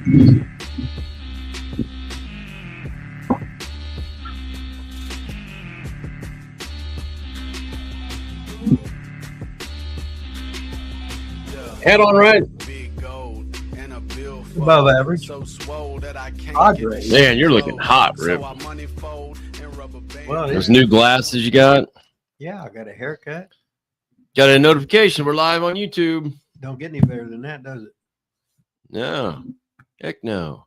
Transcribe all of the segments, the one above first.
Head on right. Above average. Man, you're looking hot, Rip. Well, Those new glasses you got. yeah, I got a haircut. Got a notification. We're live on YouTube. Don't get any better than that, does it? No. Heck no.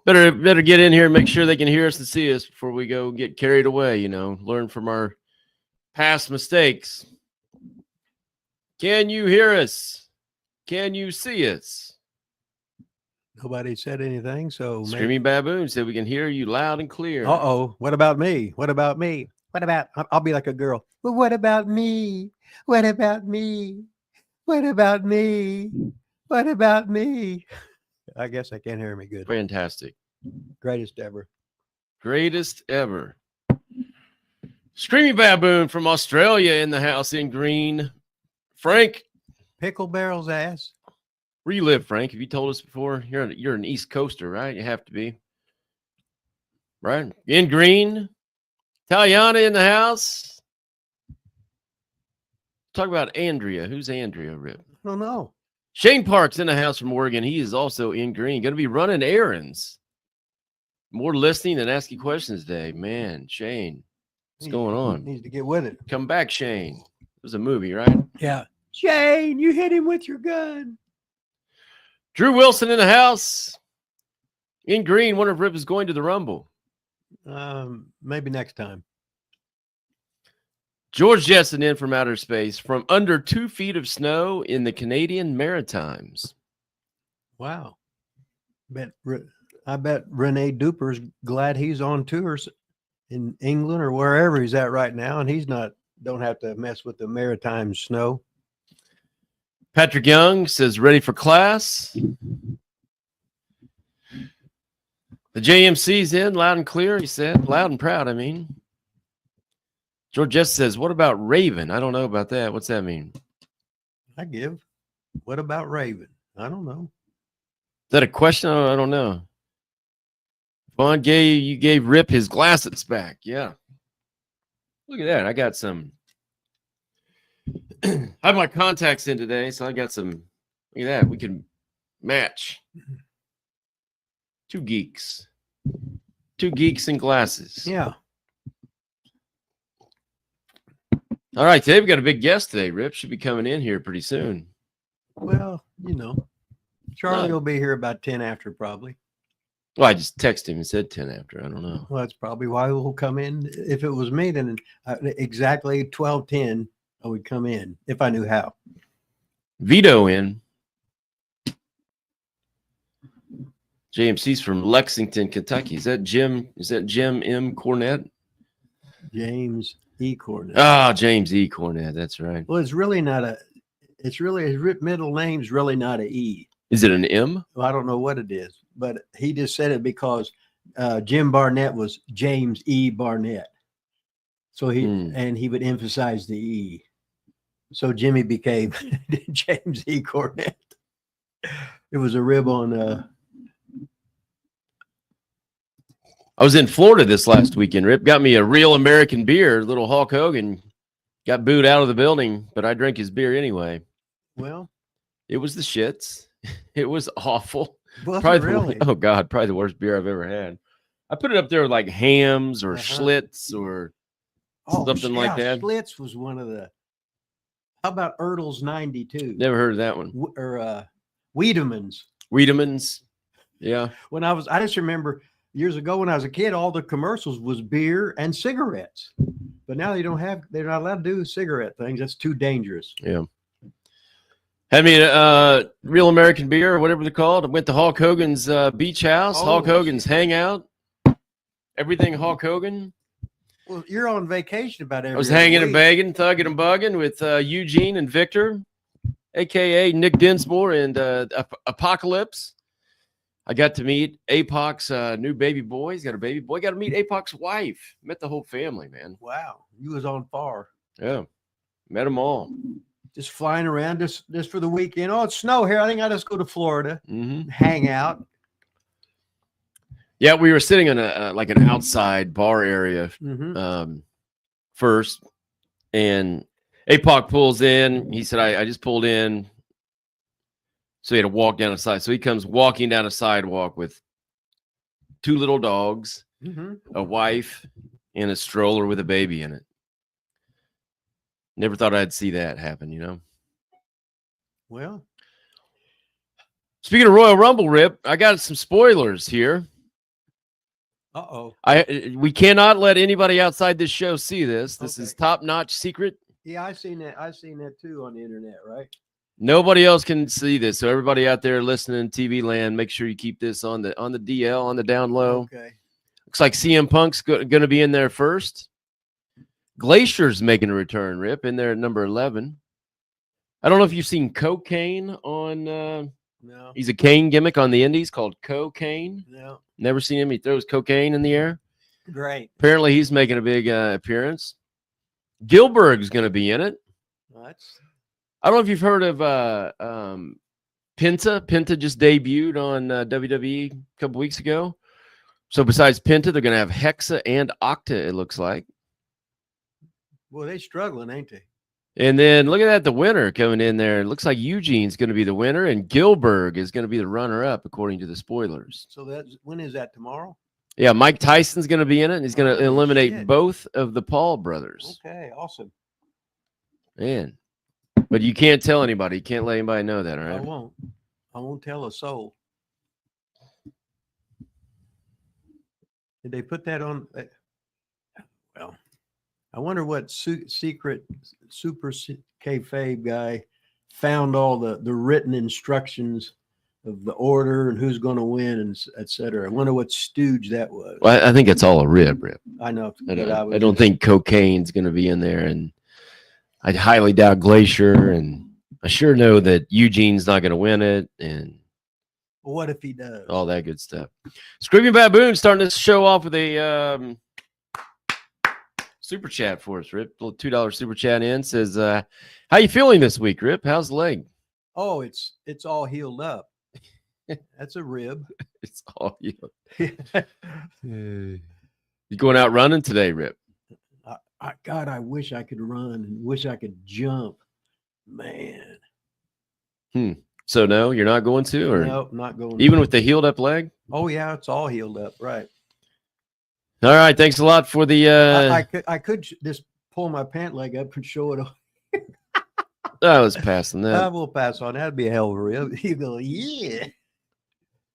Better get in here and make sure they can hear us and see us before we go get carried away, you know, learn from our past mistakes. Can you hear us? Can you see us? Nobody said anything, so Screaming Baboon said we can hear you loud and clear. Uh-oh. What about me? What about me? What about I'll be like a girl. Well, what about me? What about me? What about me? What about me? I guess I can't hear me good. Fantastic. Greatest ever. Greatest ever. Screaming Baboon from Australia in the house in green. Frank. Pickle Barrel's ass. Where you live, Frank? Have you told us before? You're an East Coaster, right? You have to be. Right? In green. Taliana in the house. Talk about Andrea. Who's Andrea, Rip? I don't know. Shane Parks in the house from Oregon. He is also in green. Going to be running errands. More listening than asking questions today. Man, Shane, what's going on? Needs to get with it. Come back, Shane. It was a movie, right? Yeah. Shane, you hit him with your gun. Drew Wilson in the house. In green. Wonder if Rip is going to the Rumble. Maybe next time. George Jetson in from outer space from under 2 feet of snow in the Canadian Maritimes. Wow. I bet Renee Duper's glad he's on tours in England or wherever he's at right now, and he's don't have to mess with the maritime snow. Patrick Young says, ready for class. The JMC's in loud and clear, he said. Loud and proud, I mean. George Jess says, what about Raven? I don't know about that. What's that mean? What about Raven? I don't know. Is that a question? I don't know. Vaughn, you gave Rip his glasses back. Yeah. Look at that. I got some. I have my contacts in today, so I got some. Look at that. We can match. Two geeks and glasses. Yeah. All right, today we got a big guest today. Rip should be coming in here pretty soon. Well, Charlie will be here about 10 after probably. Well, I just texted him and said 10 after. I don't know. Well, that's probably why he'll come in. If it was me, then exactly 12:10, I would come in if I knew how. Vito in. JMC's from Lexington, Kentucky. Is that Jim M. Cornette? James E. Cornette. Ah, James E. Cornette. That's right. Well, it's really his middle name's really not a E. Is it an M? Well, I don't know what it is, but he just said it because Jim Barnett was James E. Barnett. So he would emphasize the E. So Jimmy became James E. Cornette. It was a rib on. I was in Florida this last weekend. Rip got me a real American beer. Little Hulk Hogan got booed out of the building, but I drank his beer anyway. Well, it was the shits. It was awful. Really? Probably the worst beer I've ever had. I put it up there with like Hams or Schlitz or something like that. Schlitz was one of the. How about Ertles 92? Never heard of that one. Or Wiedemann's. Yeah. I just remember years ago when I was a kid, all the commercials was beer and cigarettes. But now they're not allowed to do cigarette things. That's too dangerous. Yeah. Had me a real American beer or whatever they're called. I went to Hulk Hogan's beach house, Hulk Hogan's hangout, everything Hulk Hogan. Well, you're on vacation about every I was hanging and bagging, thugging and bugging with Eugene and Victor, a.k.a. Nick Dinsmore and Apocalypse. I got to meet Apoc's new baby boy. He's got a baby boy. Got to meet Apoc's wife. Met the whole family, man. Wow. You was on far. Yeah. Met them all. Just flying around just for the weekend. Oh, it's snow here. I think I'll just go to Florida, hang out. Yeah, we were sitting in a like an outside bar area first, and APOC pulls in. He said, I just pulled in. So he had to walk down a side. So he comes walking down a sidewalk with 2 little dogs, a wife, and a stroller with a baby in it. Never thought I'd see that happen, you know? Well. Speaking of Royal Rumble, Rip, I got some spoilers here. Uh-oh. We cannot let anybody outside this show see this. This is top-notch secret. Yeah, I've seen that too on the internet, right? Nobody else can see this. So everybody out there listening, TV land, make sure you keep this on the DL, on the down low. Okay. Looks like CM Punk's going to be in there first. Glacier's making a return, Rip, in there at number 11. I don't know if you've seen Cocaine on no. He's a cane gimmick on the indies called Cocaine. No. Never seen him. He throws cocaine in the air. Great. Apparently he's making a big appearance. Gilberg's going to be in it. I don't know if you've heard of Penta. Penta just debuted on WWE a couple weeks ago. So besides Penta, they're going to have Hexa and Octa, it looks like. Well, they're struggling, ain't they? And then look at that, the winner coming in there. It looks like Eugene's going to be the winner, and Gilberg is going to be the runner-up, according to the spoilers. So when is that, tomorrow? Yeah, Mike Tyson's going to be in it, and he's going to eliminate both of the Paul brothers. Okay, awesome. Man. But you can't tell anybody. You can't let anybody know that, all right? I won't tell a soul. Did they put that on? Well, I wonder what secret super kayfabe guy found all the written instructions of the order and who's going to win and et cetera. I wonder what stooge that was. Well, I think it's all a rib. I know. I don't think Cocaine's going to be in there, and I highly doubt Glacier, and I sure know that Eugene's not going to win it, and what if he does? All that good stuff. Screaming Baboon starting this show off with a super chat for us, Rip. A little $2 super chat in. Says, how you feeling this week, Rip? How's the leg? Oh, it's all healed up. That's a rib. It's all healed. You going out running today, Rip? God, I wish I could run and wish I could jump. Man. So no, you're not going to? Or no, not going even with the healed up leg? Oh, yeah, it's all healed up. Right. All right. Thanks a lot for the I could just pull my pant leg up and show it off. I was passing that. I will pass on. That'd be a hell of a rib. You go, yeah.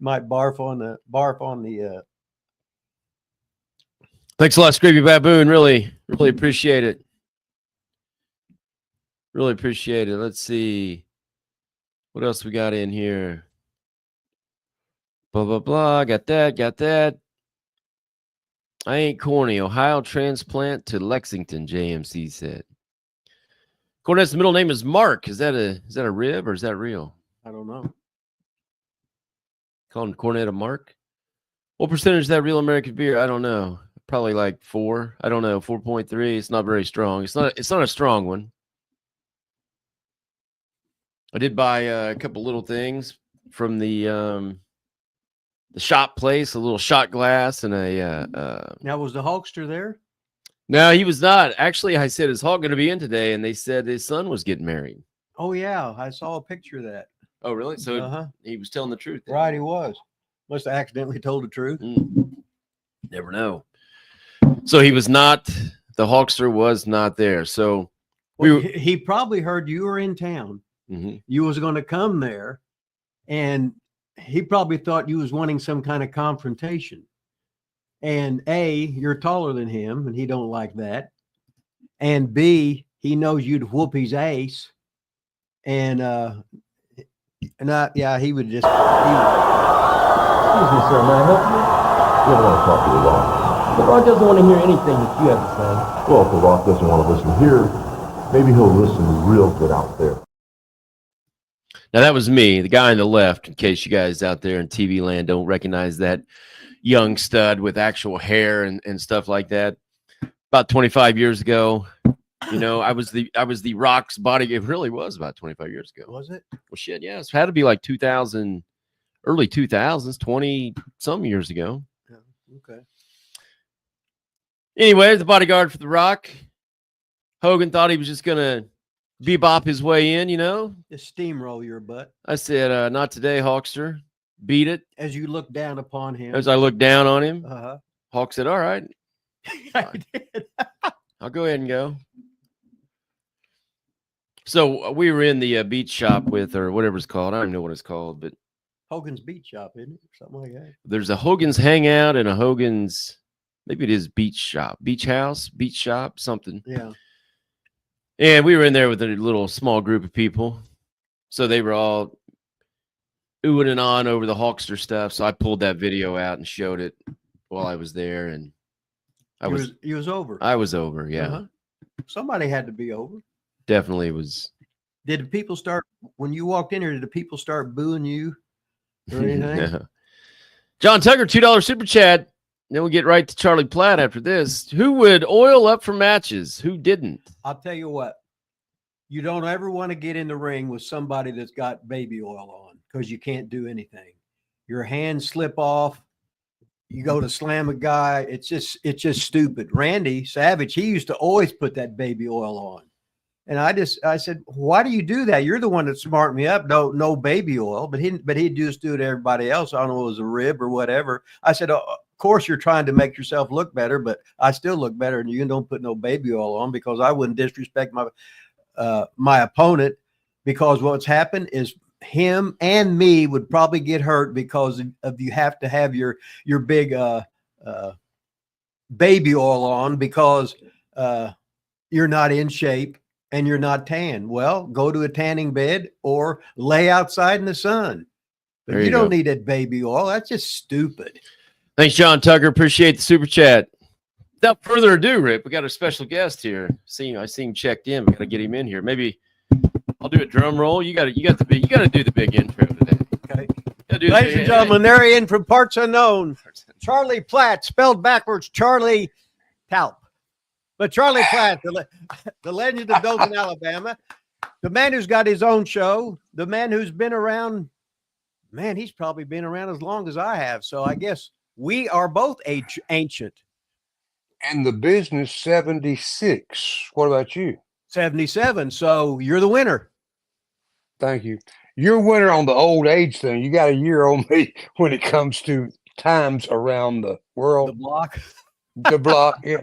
Might barf on the Thanks a lot, Screepy Baboon. Really appreciate it. Really appreciate it. Let's see. What else we got in here? Blah, blah, blah. Got that. I ain't corny. Ohio transplant to Lexington, JMC said. Cornette's middle name is Mark. Is that a rib or is that real? I don't know. Calling Cornette a Mark? What percentage is that real American beer? I don't know. Probably like 4. I don't know. 4.3. It's not very strong. It's not a strong one. I did buy a couple little things from the shop place, a little shot glass and a Now, was the Hulkster there? No, he was not. Actually, I said, is Hulk going to be in today? And they said his son was getting married. Oh, yeah. I saw a picture of that. Oh, really? So he was telling the truth. Right, he was. Must have accidentally told the truth. Never know. So he was not, the Hulkster was not there. So he probably heard you were in town. You was going to come there, and he probably thought you was wanting some kind of confrontation. And A, you're taller than him, and he don't like that. And B, he knows you'd whoop his ass. And yeah, he would just. Excuse me, sir. May I help you? We don't want to talk to you long. The Rock doesn't want to hear anything that you have to say. Well, if The Rock doesn't want to listen here, maybe he'll listen real good out there. Now, that was me, the guy on the left, in case you guys out there in TV land don't recognize that young stud with actual hair and stuff like that. About 25 years ago, you know, I was the Rock's body. It really was about 25 years ago. Was it? Well, shit, yeah. It had to be like 2000, early 2000s, 20 some years ago. Yeah. Okay. Anyway, the bodyguard for The Rock. Hogan thought he was just going to bebop his way in, Just steamroll your butt. I said, not today, Hawkster. Beat it. As you look down upon him. As I looked down on him, Uh-huh. Hawk said, all right, I did. I'll go ahead and go. So we were in the beach shop with, or whatever it's called. I don't even know what it's called, but Hogan's Beach Shop, isn't it? Something like that. there's a Hogan's Hangout and a Hogan's, maybe it is beach shop, beach house, beach shop, something. Yeah. And we were in there with a little small group of people. So they were all oohing and on over the Hawkster stuff. So I pulled that video out and showed it while I was there. And You was over. I was over. Yeah, Uh-huh. Somebody had to be over. definitely was. Did the people start, when you walked in here, did the people start booing you or anything? Yeah. John Tucker, $2 super chat. Then we get right to Charlie Platt after this. Who would oil up for matches? Who didn't? I'll tell you what. You don't ever want to get in the ring with somebody that's got baby oil on because you can't do anything. Your hands slip off. You go to slam a guy. It's just stupid. Randy Savage, he used to always put that baby oil on. And I said, why do you do that? You're the one that smarted me up. No baby oil, but he'd just do it to everybody else. I don't know if it was a rib or whatever. I said, of course you're trying to make yourself look better, but I still look better and you don't put no baby oil on because I wouldn't disrespect my opponent, because what's happened is him and me would probably get hurt because of you have to have your big baby oil on because you're not in shape and you're not tan. Well, go to a tanning bed or lay outside in the sun. But There you you don't go. need that baby oil. That's just stupid. Thanks, John Tucker. Appreciate the super chat. Without further ado, Rip, we got a special guest here. I see him checked in. We got to get him in here. Maybe I'll do a drum roll. You got to do the big intro today. Okay. Ladies Ladies and gentlemen, they're in from parts unknown. Charlie Platt, spelled backwards, Charlie Talp. But Charlie Platt, the legend of Dothan, Alabama, the man who's got his own show, the man who's been around, man, he's probably been around as long as I have. So I guess we are both ancient. And the business 76. What about you? 77. So you're the winner. Thank you. You're a winner on the old age thing. You got a year on me when it comes to times around the The world. block. The block. Yeah.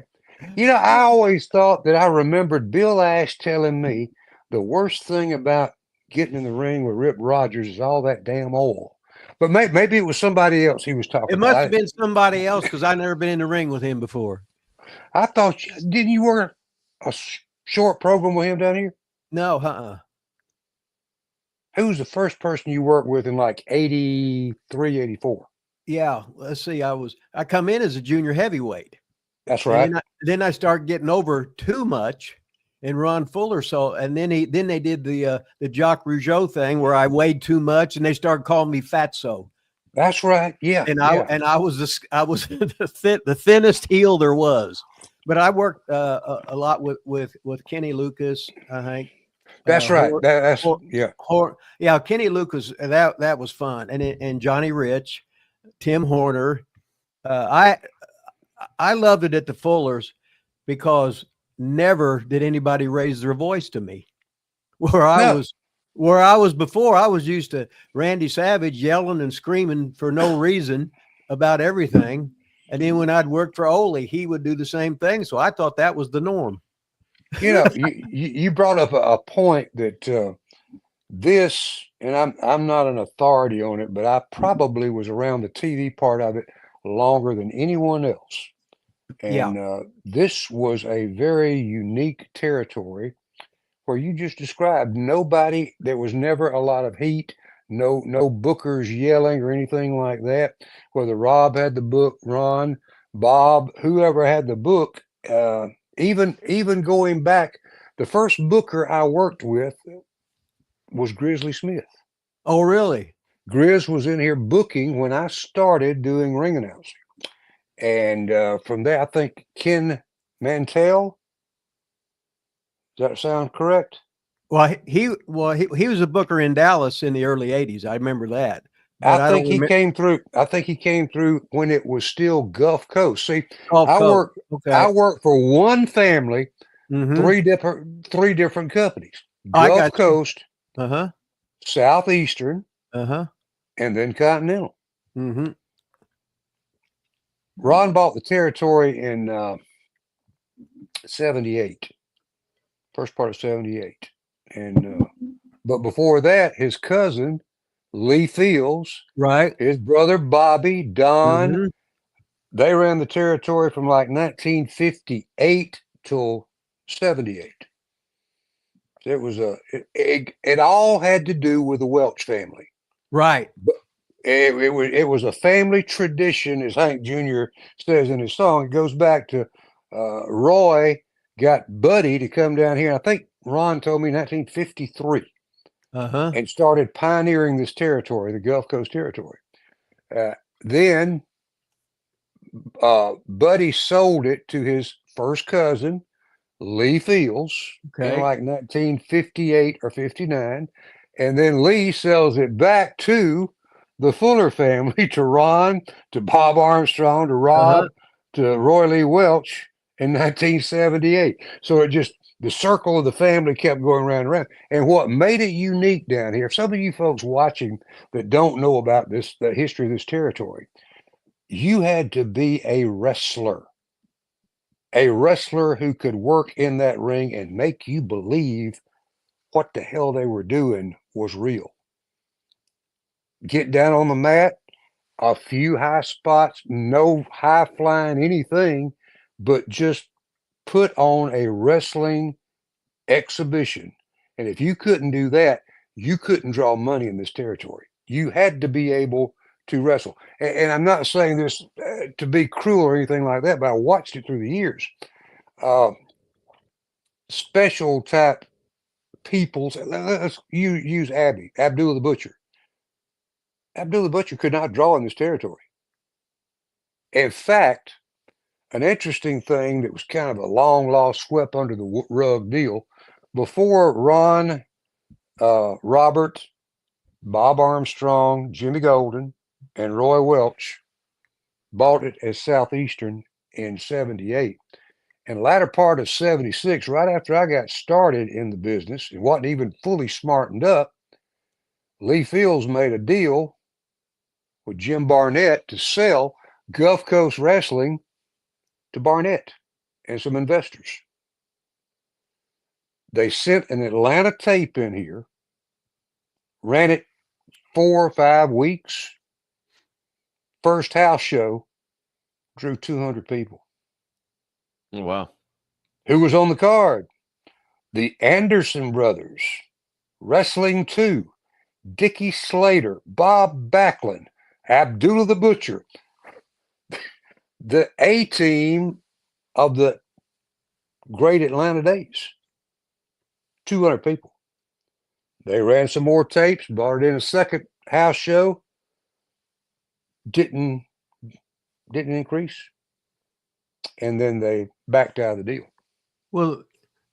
I always thought that I remembered Bill Ash telling me the worst thing about getting in the ring with Rip Rogers is all that damn oil. But maybe it was somebody else he was talking It about. must have been somebody else because I've never been in the ring with him before. I thought, didn't you work a short program with him down here? No, Who was the first person you worked with in like 83, 84? Yeah, let's see. I come in as a junior heavyweight. That's right. And then I start getting over too much, and Ron Fuller. So, and then they did the Jacques Rougeau thing where I weighed too much, and they started calling me Fatso. That's right. Yeah. And I was the thinnest heel there was. But I worked a lot with Kenny Lucas, I think. That's right. Yeah, Kenny Lucas. That was fun, and Johnny Rich, Tim Horner. I loved it at the Fullers because never did anybody raise their voice to me. Where I was before, I was used to Randy Savage yelling and screaming for no reason about everything. And then when I'd work for Ole, he would do the same thing. So I thought that was the norm. You brought up a point that this, and I'm not an authority on it, but I probably was around the TV part of it longer than anyone else. And this was a very unique territory where you just described nobody. There was never a lot of heat, no bookers yelling or anything like that. Whether Rob had the book, Ron, Bob, whoever had the book, even going back, the first booker I worked with was Grizzly Smith. Oh, really? Grizz was in here booking when I started doing ring announcing. And from there, I think Ken Mantell. Does that sound correct? Well, he was a booker in Dallas in the early 80s. I remember that. but I think he remember came through. I think he came through when it was still Gulf Coast. See, Gulf I Coast. work. I work for one family, Mhm. three different companies: I Gulf got you. Coast, Uh-huh. Southeastern, Uh-huh. and then Continental. Mm-hmm. Ron bought the territory in 78, first part of 78. And but before that, his cousin Lee Fields, Right. his brother Bobby, Don, Mm-hmm. they ran the territory from like 1958 till 78. It was it all had to do with the Welch family. Right. But it was a family tradition, as Hank Jr. says in his song. It goes back to Roy got Buddy to come down here. I think Ron told me 1953, Uh-huh. and started pioneering this territory, the Gulf Coast territory. Then Buddy sold it to his first cousin, Lee Fields, in Okay. like 1958 or 59. And then Lee sells it back to the Fuller family, to Ron, to Bob Armstrong, to Rob, Uh-huh. to Roy Lee Welch in 1978. So it just, the circle of the family kept going round and round. And what made it unique down here, some of you folks watching that don't know about this, the history of this territory, you had to be a wrestler who could work in that ring and make you believe what the hell they were doing was real. Get down on the mat, a few high spots, no high flying anything, but just put on a wrestling exhibition. And if you couldn't do that, you couldn't draw money in this territory. You had to be able to wrestle. And I'm not saying this to be cruel or anything like that, but I watched it through the years. Special type peoples. Let's use Abdullah the Butcher. Abdullah the Butcher could not draw in this territory. In fact, an interesting thing that was kind of a long lost, swept under the rug deal, before Ron, Robert, Bob Armstrong, Jimmy Golden, and Roy Welch bought it as Southeastern in 78. And the latter part of 76, right after I got started in the business and wasn't even fully smartened up, Lee Fields made a deal with Jim Barnett to sell Gulf Coast Wrestling to Barnett and some investors. They sent an Atlanta tape in here, ran it 4 or 5 weeks. First house show drew 200 people. Oh, wow. Who was on the card? The Anderson brothers, Wrestling 2, Dickie Slater, Bob Backlund, Abdullah the Butcher, the A team of the great Atlanta days. 200 people. They ran some more tapes, brought it in a second house show. Didn't increase. And then they backed out of the deal. Well,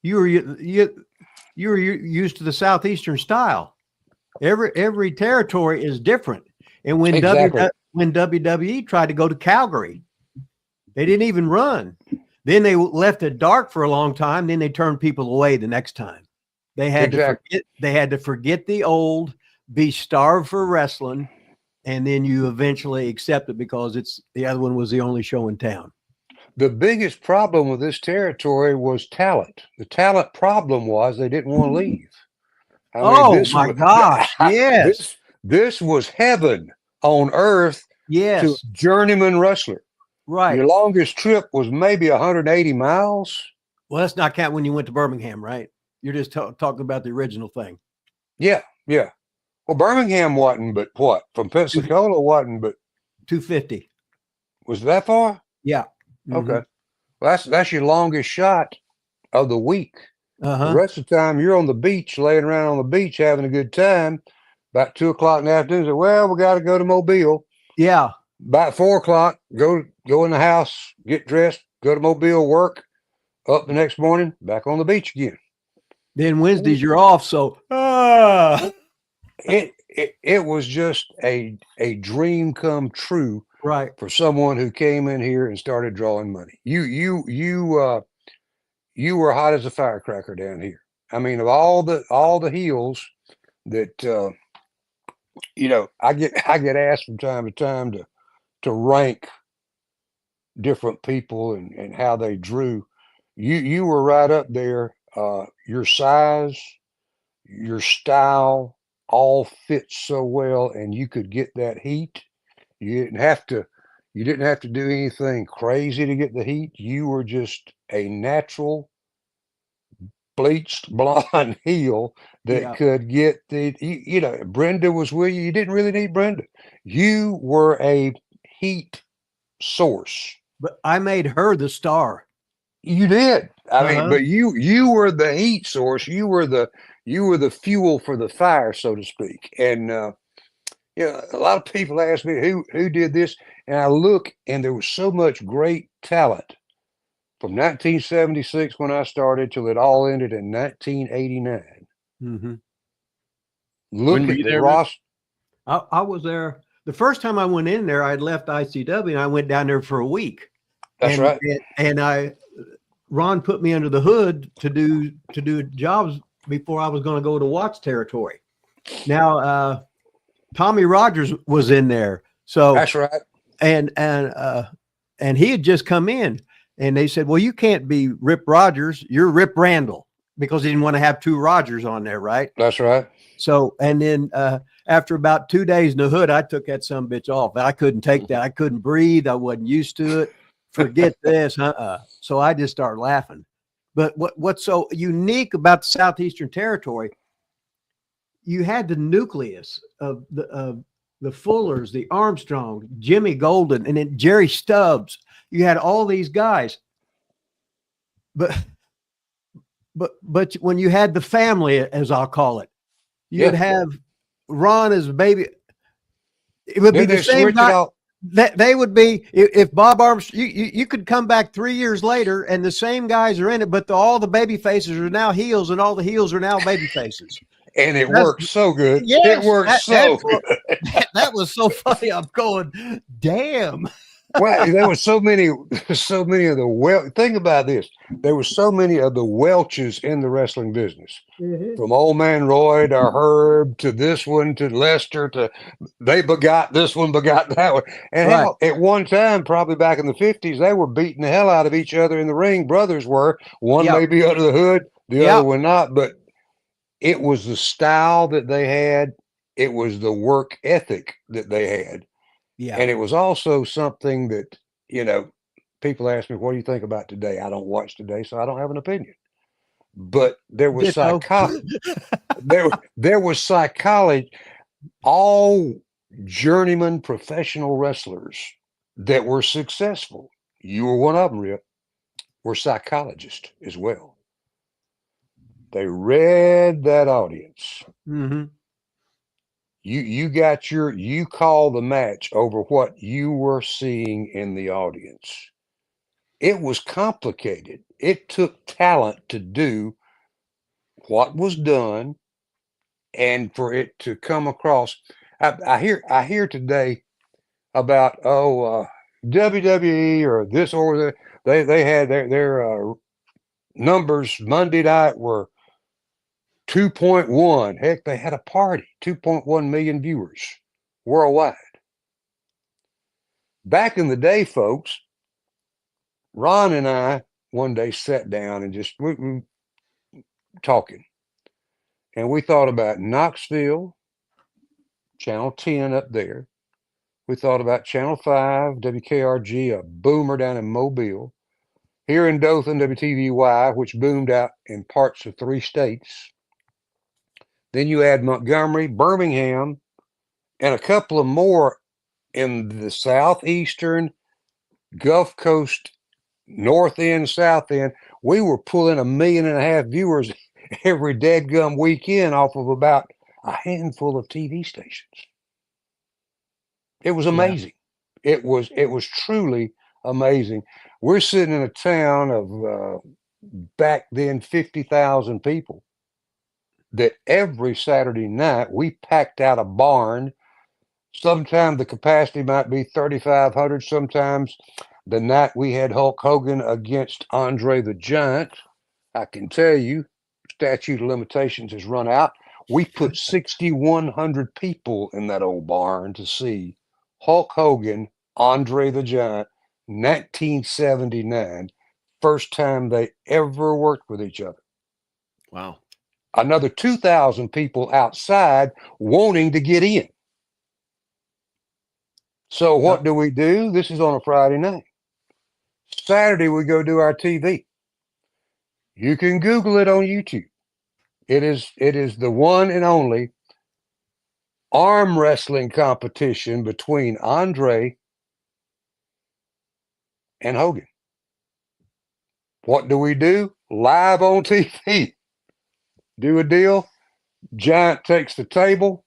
you were used to the Southeastern style. Every territory is different. And when Exactly. when WWE tried to go to Calgary, they didn't even run. Then they left it dark for a long time. Then they turned people away the next time. They had to forget the old, be starved for wrestling, and then you eventually accept it because the other one was the only show in town. The biggest problem with this territory was talent. The talent problem was they didn't want to leave. My gosh. Yes. This was heaven on earth Yes. to a journeyman wrestler. Right. Your longest trip was maybe 180 miles. Well, that's not count when you went to Birmingham, right? You're just talking about the original thing. Yeah. Well, Birmingham wasn't, but what? From Pensacola wasn't, but 250. was that far? Yeah. Okay. Well, that's your longest shot of the week. Uh-huh. The rest of the time you're on the beach, laying around on the beach, having a good time. About 2 o'clock in the afternoon, say, well, we got to go to Mobile. Yeah. About 4 o'clock, go in the house, get dressed, go to Mobile, work. Up the next morning, back on the beach again. Then Wednesdays you're off, so it was just a dream come true Right. for someone who came in here and started drawing money. You were hot as a firecracker down here. I mean, of all the heels that I get asked from time to time to rank different people and how they drew. You were right up there. Your size, your style, all fit so well, and you could get that heat. You didn't have to. You didn't have to do anything crazy to get the heat. You were just a natural bleached blonde heel that Yeah. could get Brenda was with you. You didn't really need Brenda. You were a heat source. But I made her the star. You did. I mean, Uh-huh. but you were the heat source. You were the fuel for the fire, so to speak. And a lot of people ask me who did this, and I look, and there was so much great talent from 1976 when I started till it all ended in 1989. Mm-hmm. Look When were at you the there, Rick? roster. I was there. The first time I went in there, I'd left ICW and I went down there for a week. That's right. And Ron put me under the hood to do jobs before I was going to go to Watts territory. Now, Tommy Rogers was in there. So That's right. and he had just come in, and they said, well, you can't be Rip Rogers. You're Rip Randall, because he didn't want to have two Rogers on there. Right. That's right. So, and then after about 2 days in the hood, I took that sumbitch off. I couldn't take that. I couldn't breathe. I wasn't used to it. Forget this. So I just started laughing. But what's so unique about the Southeastern Territory, you had the nucleus of the Fullers, the Armstrong, Jimmy Golden, and then Jerry Stubbs. You had all these guys. But when you had the family, as I'll call it, you'd have Ron as a baby. It would be the same guy. They would be, if Bob Armstrong, you could come back 3 years later and the same guys are in it, but all the baby faces are now heels and all the heels are now baby faces. And it worked so good. Yes, it worked so good. That was so funny. I'm going, damn. Well, there were so many of the think about this. There were so many of the Welches in the wrestling business. Mm-hmm. From Old Man Roy to Herb to this one to Lester to they begot this one, begot that one. And hell, at one time, probably back in the 50s, they were beating the hell out of each other in the ring. Brothers were. One may be under the hood, the other one not. But it was the style that they had. It was the work ethic that they had. Yeah. And it was also something that, people ask me, what do you think about today? I don't watch today, so I don't have an opinion. But there was psychology. there was psychology. All journeyman professional wrestlers that were successful, you were one of them, Rip, were psychologists as well. They read that audience. Mm-hmm. You call the match over what you were seeing in the audience. It was complicated. It took talent to do what was done and for it to come across. I hear today about WWE or this or that. They had their numbers Monday night were 2.1. Heck, they had a party, 2.1 million viewers worldwide. Back in the day, folks, Ron and I one day sat down and just we talking. And we thought about Knoxville, Channel 10 up there. We thought about Channel 5, WKRG, a boomer down in Mobile. Here in Dothan, WTVY, which boomed out in parts of 3 states. Then you add Montgomery, Birmingham, and a couple of more in the southeastern, Gulf Coast, north end, south end. We were pulling 1.5 million viewers every dadgum weekend off of about a handful of TV stations. It was amazing. Yeah. It was truly amazing. We're sitting in a town of back then 50,000 people that every Saturday night we packed out a barn. Sometimes the capacity might be 3,500. Sometimes the night we had Hulk Hogan against Andre the Giant, I can tell you, statute of limitations has run out. We put 6,100 people in that old barn to see Hulk Hogan, Andre the Giant, 1979, first time they ever worked with each other. Wow. Another 2,000 people outside wanting to get in. So what do? This is on a Friday night. Saturday, we go do our TV. You can Google it on YouTube. It is the one and only arm wrestling competition between Andre and Hogan. What do? Live on TV. Do a deal. Giant takes the table,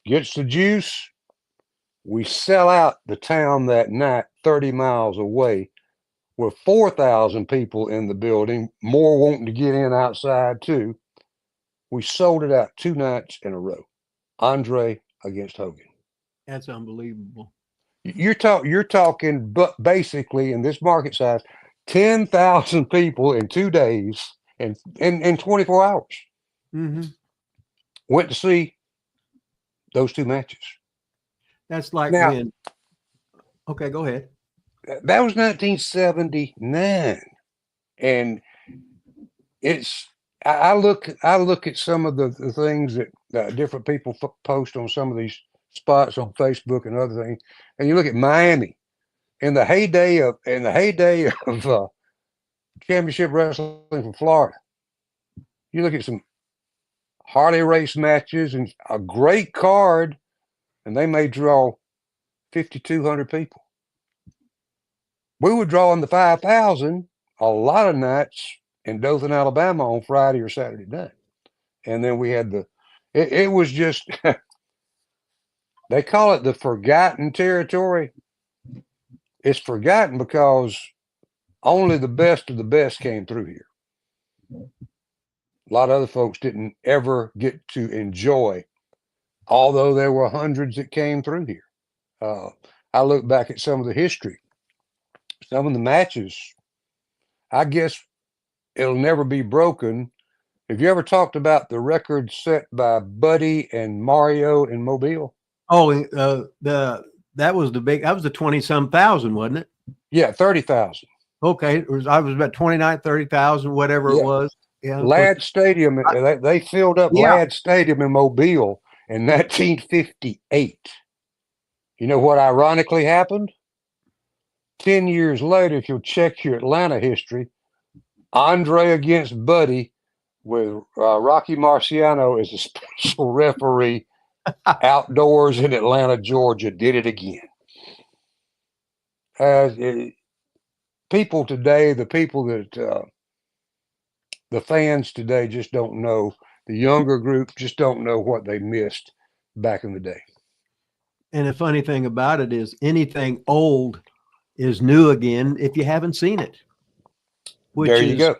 gets the juice. We sell out the town that night, 30 miles away, with 4,000 people in the building, more wanting to get in outside too. We sold it out 2 nights in a row. Andre against Hogan. That's unbelievable. You're talking, but basically in this market size, 10,000 people in 2 days and in 24 hours. Mm-hmm. Went to see those 2 matches. That's like now, when. Okay, go ahead. That was 1979, and it's. I look at some of the things that different people post on some of these spots on Facebook and other things, and you look at Miami in the heyday of championship wrestling from Florida. You look at some Harley race matches and a great card, and they may draw 5,200 people. We were drawing the 5,000 a lot of nights in Dothan, Alabama on Friday or Saturday night. And then we had it was just, they call it the forgotten territory. It's forgotten because only the best of the best came through here. A lot of other folks didn't ever get to enjoy, although there were hundreds that came through here. I look back at some of the history, some of the matches. I guess it'll never be broken. Have you ever talked about the record set by Buddy and Mario in Mobile? Oh, that was the 20-some thousand, wasn't it? Yeah, 30,000. Okay, I was about 29, 30,000, whatever it was. Yeah, Ladd Stadium. They filled up Ladd Stadium in Mobile in 1958. You know what ironically happened? 10 years later, if you'll check your Atlanta history, Andre against Buddy with Rocky Marciano as a special referee outdoors in Atlanta, Georgia, did it again. People today, the people that the fans today just don't know, the younger group just don't know what they missed back in the day. And the funny thing about it is anything old is new again if you haven't seen it. There you go.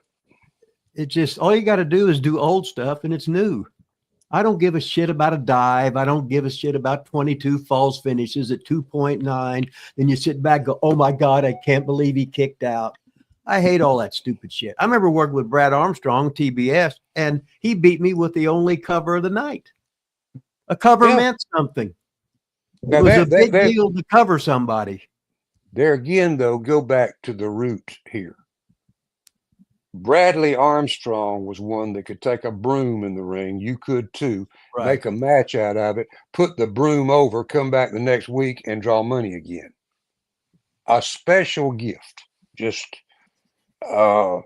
It's just all you got to do is do old stuff and it's new. I don't give a shit about a dive. I don't give a shit about 22 false finishes at 2.9. Then you sit back and go, oh my God, I can't believe he kicked out. I hate all that stupid shit. I remember working with Brad Armstrong, TBS, and he beat me with the only cover of the night. A cover meant something. It was a big deal to cover somebody. There again, though, go back to the root here. Bradley Armstrong was one that could take a broom in the ring. You could too. Right. Make a match out of it, put the broom over, come back the next week and draw money again. A special gift. Just all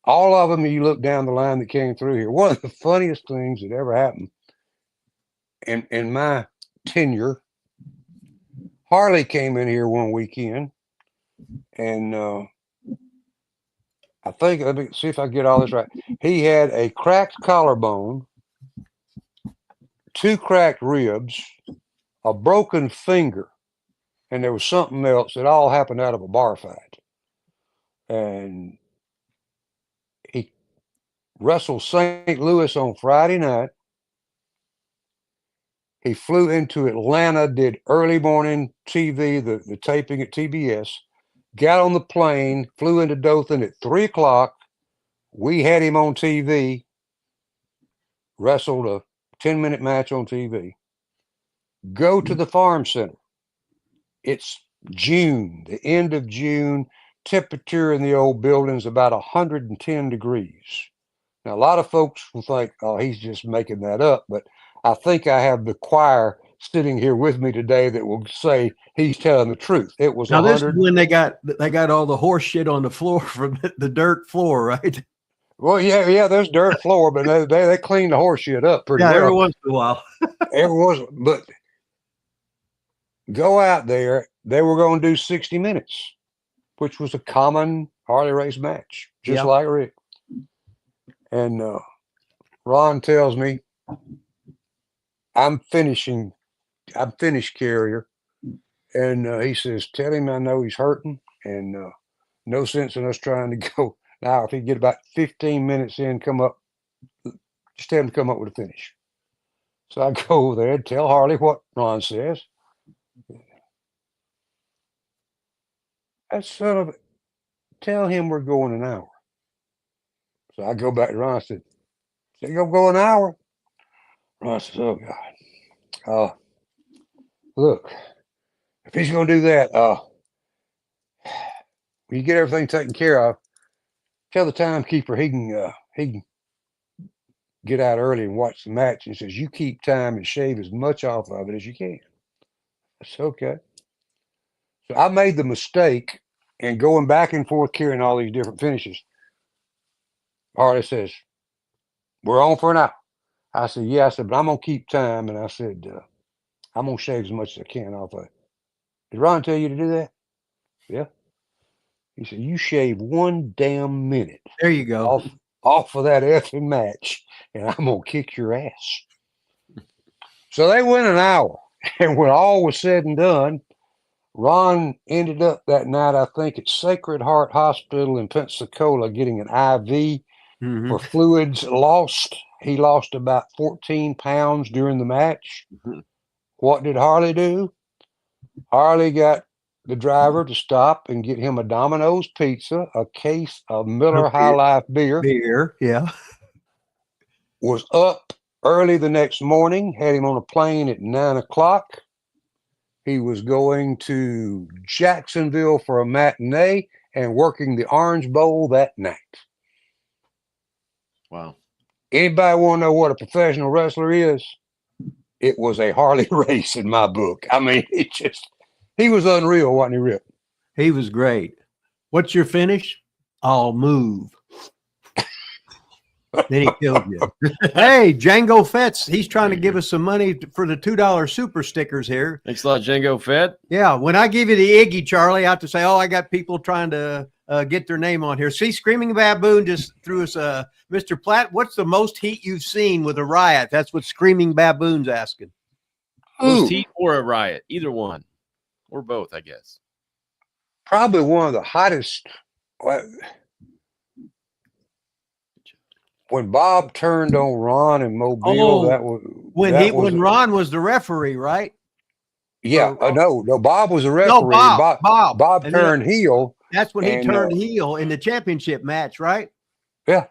of them, you look down the line that came through here. One of the funniest things that ever happened in my tenure, Harley came in here one weekend and I think, let me see if I get all this right. He had a cracked collarbone, 2 cracked ribs, a broken finger, and there was something else that all happened out of a bar fight. And he wrestled St. Louis on Friday night. He flew into Atlanta, did early morning TV, the taping at TBS, got on the plane, flew into Dothan at 3 o'clock. We had him on TV, wrestled a 10-minute match on TV. Go to the farm center. It's June, the end of June. Temperature in the old building is about 110 degrees. Now, a lot of folks will think, oh, he's just making that up. But I think I have the choir sitting here with me today that will say he's telling the truth. It was now 100. This is when they got all the horse shit on the floor from the dirt floor, right? Well, yeah, there's dirt floor, but they cleaned the horse shit up pretty well. Every once in a while. But go out there. They were going to do 60 minutes, which was a common Harley race match, just like Rick. And Ron tells me, I'm finished Carrier. And he says, tell him I know he's hurting and no sense in us trying to go. Now, if he get about 15 minutes in, just tell him to come up with a finish. So I go over there and tell Harley what Ron says. That son of a, tell him we're going an hour. So I go back to Ron and said, you're going to go an hour? Ron says, oh, God. Look, if he's going to do that, when you get everything taken care of, tell the timekeeper he can get out early and watch the match. And he says, you keep time and shave as much off of it as you can. That's okay. So I made the mistake in going back and forth carrying all these different finishes. Harley says, we're on for an hour. I said, yeah. I said, but I'm going to keep time. And I said, I'm going to shave as much as I can off of it. Did Ron tell you to do that? Yeah. He said, you shave 1 damn minute. There you go. Off of that effing match, and I'm going to kick your ass. So they went an hour. And when all was said and done, Ron ended up that night, I think, at Sacred Heart Hospital in Pensacola getting an IV for fluids lost. He lost about 14 pounds during the match. What did Harley do? Harley got the driver to stop and get him a Domino's pizza, a case of Miller High Life beer. Yeah. Was up early the next morning, had him on a plane at 9 o'clock. He was going to Jacksonville for a matinee and working the Orange Bowl that night. Wow. Anybody want to know what a professional wrestler is? It was a Harley race in my book. I mean, he was unreal, wasn't he, Rip? He was great. What's your finish? I'll move. Then he killed you. Hey, Django Fett's, he's trying to give us some money for the $2 super stickers here. Thanks a lot, Django Fett. Yeah, when I give you the Iggy, Charlie, I have to say, oh, I got people trying to get their name on here. See, Screaming Baboon just threw us Mr. Platt, what's the most heat you've seen with a riot? That's what Screaming Baboon's asking. Most heat or a riot, either one. Or both, I guess. Probably one of the hottest. When Bob turned on Ron and Mobile, that was when Ron was the referee, right? Yeah, no, Bob was the referee. No, Bob turned heel. That's when he turned heel in the championship match, right? Yeah.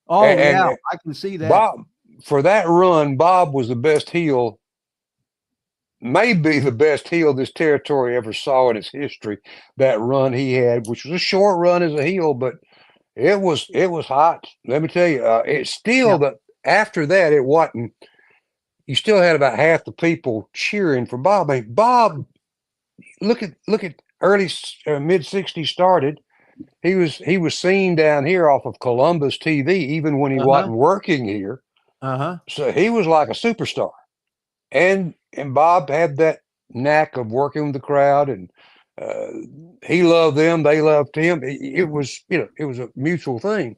Oh, I can see that. Bob, for that run, Bob was the best heel. Maybe the best heel this territory ever saw in its history. That run he had, which was a short run as a heel, but it was hot. Let me tell you, it's still that after that it wasn't. You still had about half the people cheering for Bob. I mean, Bob, look at early mid '60s started. He was seen down here off of Columbus TV, even when he wasn't working here. So he was like a superstar, and Bob had that knack of working with the crowd, and he loved them, they loved him. It was a mutual thing,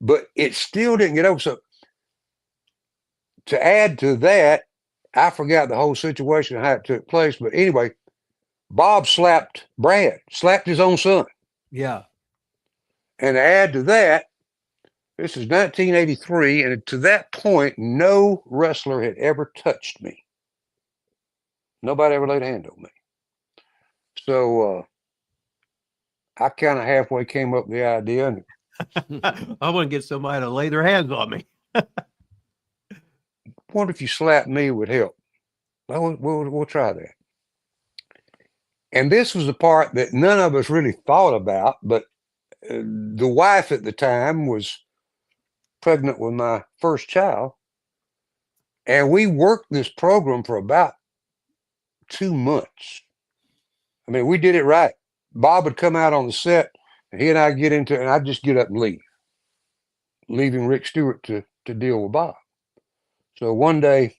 but it still didn't get over. So to add to that, I forgot the whole situation and how it took place. But anyway, Bob slapped his own son. Yeah. And to add to that, This is 1983, and to that point, no wrestler had ever touched me. Nobody ever laid a hand on me. So I kind of halfway came up with the idea, and I want to get somebody to lay their hands on me. wonder if you slap me would help. Well, we'll try that. And this was the part that none of us really thought about, but the wife at the time was pregnant with my first child, and we worked this program for about 2 months. I mean, we did it right. Bob would come out on the set, and he and I get into it, and I'd just get up and leave, leaving Rick Stewart to deal with Bob. So one day,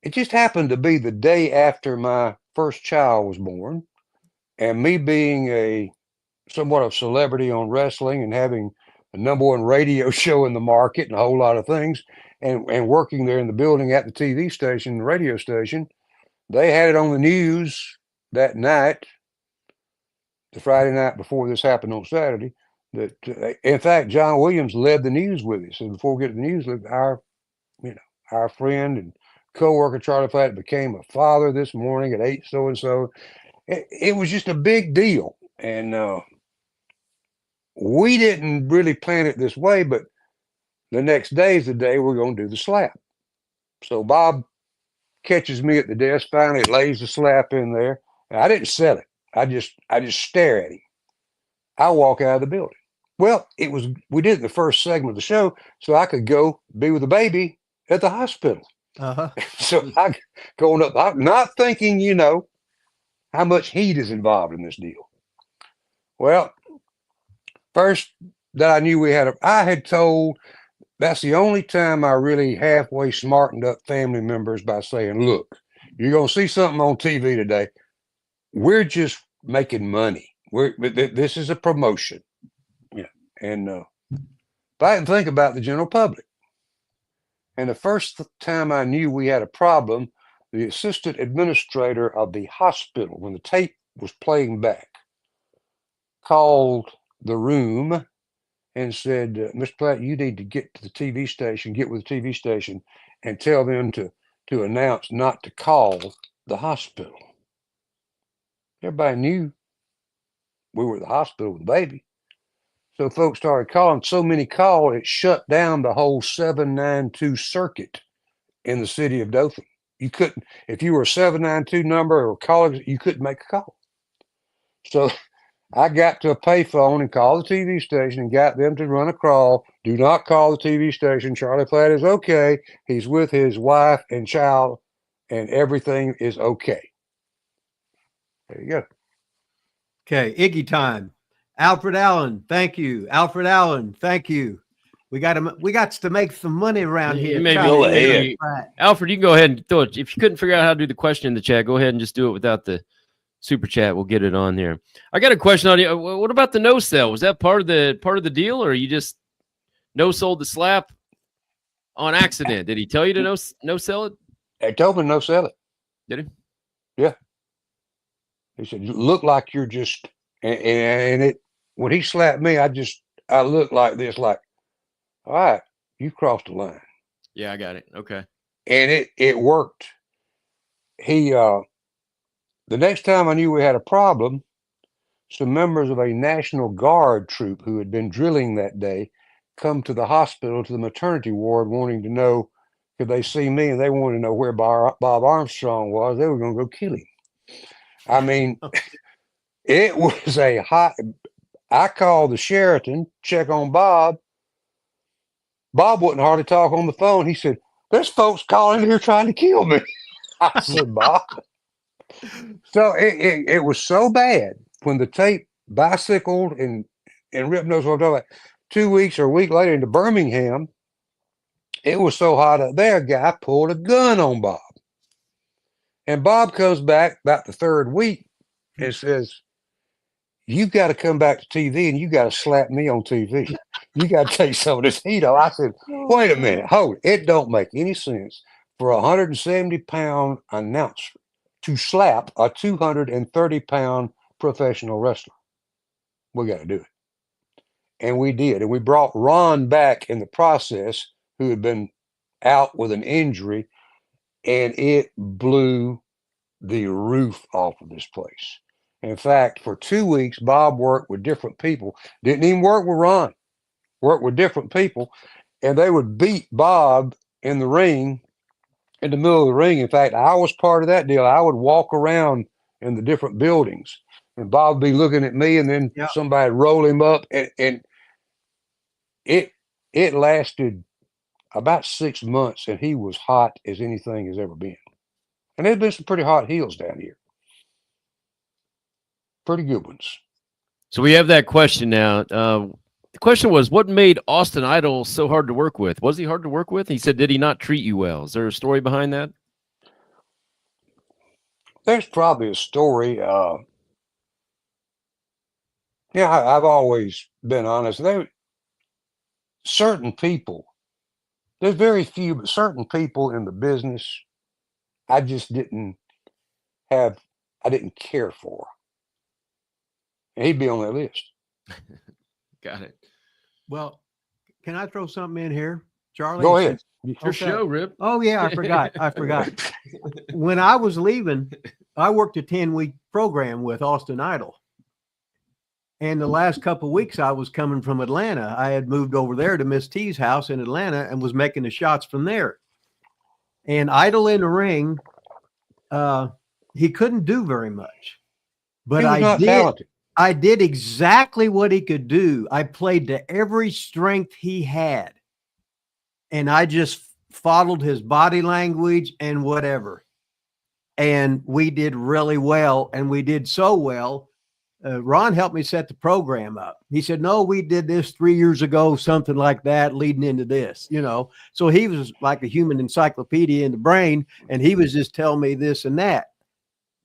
it just happened to be the day after my first child was born, and me being a somewhat of celebrity on wrestling and having a #1 radio show in the market and a whole lot of things, and working there in the building at the TV station, the radio station, they had it on the news that night, the Friday night before this happened on Saturday, that in fact, John Williams led the news with us. And before we get to the news, our friend and co-worker Charlie Platt became a father this morning at 8 so-and-so. It was just a big deal. And we didn't really plan it this way, but the next day is the day we're going to do the slap. So Bob catches me at the desk, finally lays the slap in there. And I didn't sell it. I just stare at him. I walk out of the building. Well, we did the first segment of the show, so I could go be with the baby at the hospital. So I going up, I'm not thinking, how much heat is involved in this deal. Well, first that I knew I had told, that's the only time I really halfway smartened up family members by saying, look, you're going to see something on TV today. We're just making money. This is a promotion. And but I didn't think about the general public. And the first time I knew we had a problem, the assistant administrator of the hospital, when the tape was playing back, called the room and said, Mr. Platt, you need to get with the TV station and tell them to announce not to call the hospital. Everybody knew we were at the hospital with the baby. So folks started calling. So many called, it shut down the whole 792 circuit in the city of Dothan. You couldn't, if you were a 792 number or calling, you couldn't make a call. So I got to a payphone and called the TV station and got them to run a crawl. Do not call the TV station. Charlie Platt is okay. He's with his wife and child, and everything is okay. There you go. Okay, Iggy time. Alfred Allen, thank you. Alfred Allen, thank you. We got to make some money around here. Go ahead. Alfred, you can go ahead and throw it. If you couldn't figure out how to do the question in the chat, go ahead and just do it without the super chat. We'll get it on there. I got a question on you. What about the no sell? Was that part of the deal, or you just no sold the slap on accident? Did he tell you to no sell it? He told me no sell it. Did he? Yeah. He said, look like you're just, and it, when he slapped me, I looked like this, like, all right, you crossed the line. Yeah, I got it. Okay. And it worked. The next time I knew we had a problem, some members of a National Guard troop who had been drilling that day come to the hospital, to the maternity ward, wanting to know, could they see me? And they wanted to know where Bob Armstrong was. They were going to go kill him. I mean, it was I called the Sheraton, check on Bob. Bob wouldn't hardly talk on the phone. He said, there's folks calling here trying to kill me. I said, Bob. So it was so bad when the tape bicycled and Rip knows what I'm talking about. 2 weeks or a week later into Birmingham, it was so hot up there, a guy pulled a gun on Bob. And Bob comes back about the third week and says, you've got to come back to TV and you got to slap me on TV. You got to take some of this heat off. I said, wait a minute, hold it. It don't make any sense for a 170-pound announcer to slap a 230-pound professional wrestler. We got to do it. And we did. And we brought Ron back in the process, who had been out with an injury, and it blew the roof off of this place. In fact, for 2 weeks, Bob worked with different people. Didn't even work with Ron. Worked with different people. And they would beat Bob in the ring, in the middle of the ring. In fact, I was part of that deal. I would walk around in the different buildings, and Bob would be looking at me, and then somebody would roll him up. And it lasted about 6 months, and he was hot as anything has ever been. And there's been some pretty hot heels down here. Pretty good ones. So we have that question now. The question was, what made Austin Idol so hard to work with? Was he hard to work with? He said, did he not treat you well? Is there a story behind that? There's probably a story. Yeah, I've always been honest. Certain people, there's very few, but certain people in the business, I just didn't care for. And he'd be on that list. Got it. Well, can I throw something in here, Charlie? Go ahead. It's your show, Rip. Oh yeah, I forgot. When I was leaving, I worked a 10-week program with Austin Idol. And the last couple of weeks I was coming from Atlanta. I had moved over there to Miss T's house in Atlanta and was making the shots from there. And Idol in the ring, he couldn't do very much. But I did exactly what he could do. I played to every strength he had. And I just followed his body language and whatever. And we did really well. And we did so well. Ron helped me set the program up. He said, no, we did this 3 years ago, something like that, leading into this, you know. So he was like a human encyclopedia in the brain, and he was just telling me this and that.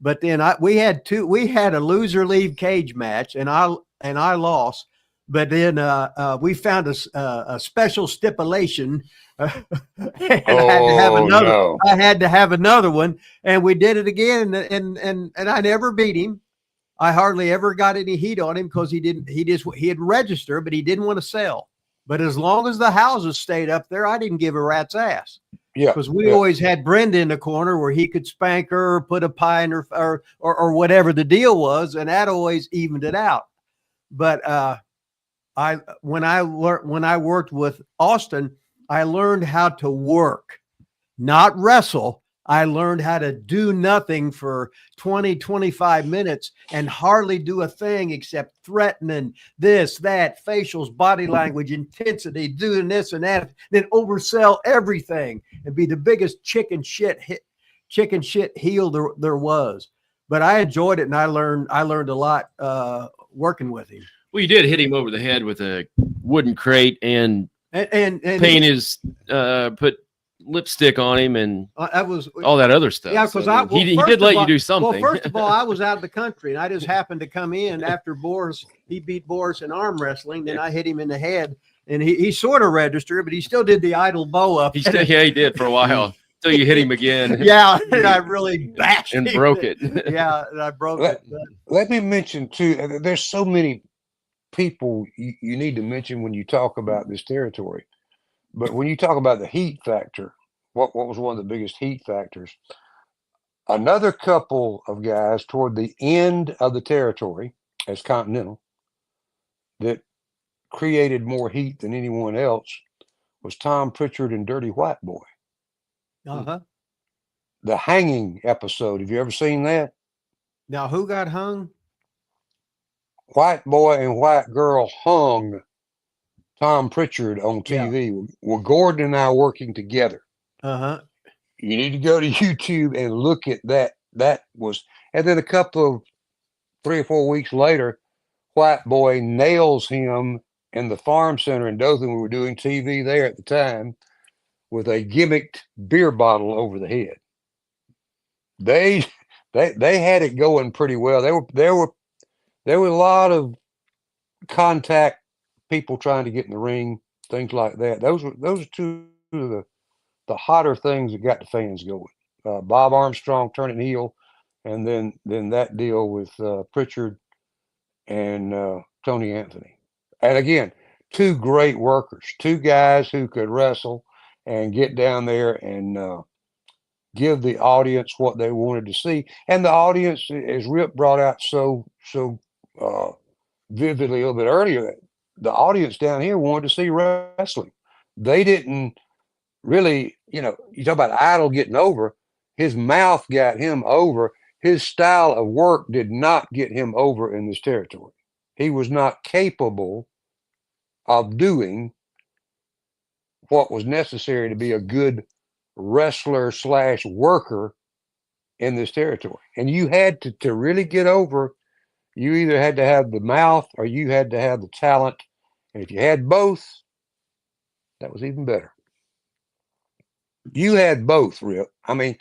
But then we had a loser leave cage match, and I lost. But then we found a special stipulation. I had to have another one, and we did it again, and I never beat him. I hardly ever got any heat on him because he had registered, but he didn't want to sell. But as long as the houses stayed up there, I didn't give a rat's ass. Yeah, because we always had Brenda in the corner where he could spank her, or put a pie in her, or whatever the deal was, and that always evened it out. But when I worked with Austin, I learned how to work, not wrestle. I learned how to do nothing for 20, 25 minutes and hardly do a thing except threatening this, that, facials, body language, intensity, doing this and that, then oversell everything and be the biggest chicken shit heel there was. But I enjoyed it, and I learned a lot working with him. Well, you did hit him over the head with a wooden crate and paint his put lipstick on him and that was all that other stuff. Yeah, because he did let you do something. Well, first of all, I was out of the country, and I just happened to come in after Boris. He beat Boris in arm wrestling. Then I hit him in the head, and he sort of registered, but he still did the Idol bow up. He did for a while until you hit him again. Yeah, and I really bashed and him. Broke it. Yeah, and I broke it. Let me mention too. There's so many people you need to mention when you talk about this territory. But when you talk about the heat factor, what was one of the biggest heat factors? Another couple of guys toward the end of the territory as Continental that created more heat than anyone else was Tom Pritchard and Dirty White Boy. Uh-huh. The hanging episode. Have you ever seen that? Now, who got hung? White Boy and White Girl hung Tom Pritchard on TV. Yeah. Well, Gordon and I working together. Uh-huh. You need to go to YouTube and look at that. That was, and then a couple of 3 or 4 weeks later, White Boy nails him in the farm center in Dothan. We were doing TV there at the time with a gimmicked beer bottle over the head. They had it going pretty well. There were a lot of contact, people trying to get in the ring, things like that. Those are two of the hotter things that got the fans going. Bob Armstrong turning heel, and then that deal with Pritchard and Tony Anthony. And again, two great workers, two guys who could wrestle and get down there and give the audience what they wanted to see. And the audience, as Rip brought out so vividly a little bit earlier, the audience down here wanted to see wrestling. They didn't really, you talk about Idol getting over. His mouth got him over. His style of work did not get him over in this territory. He was not capable of doing what was necessary to be a good wrestler / worker in this territory. And you had to really get over, you either had to have the mouth or you had to have the talent. And if you had both, that was even better. You had both, Rip. I mean,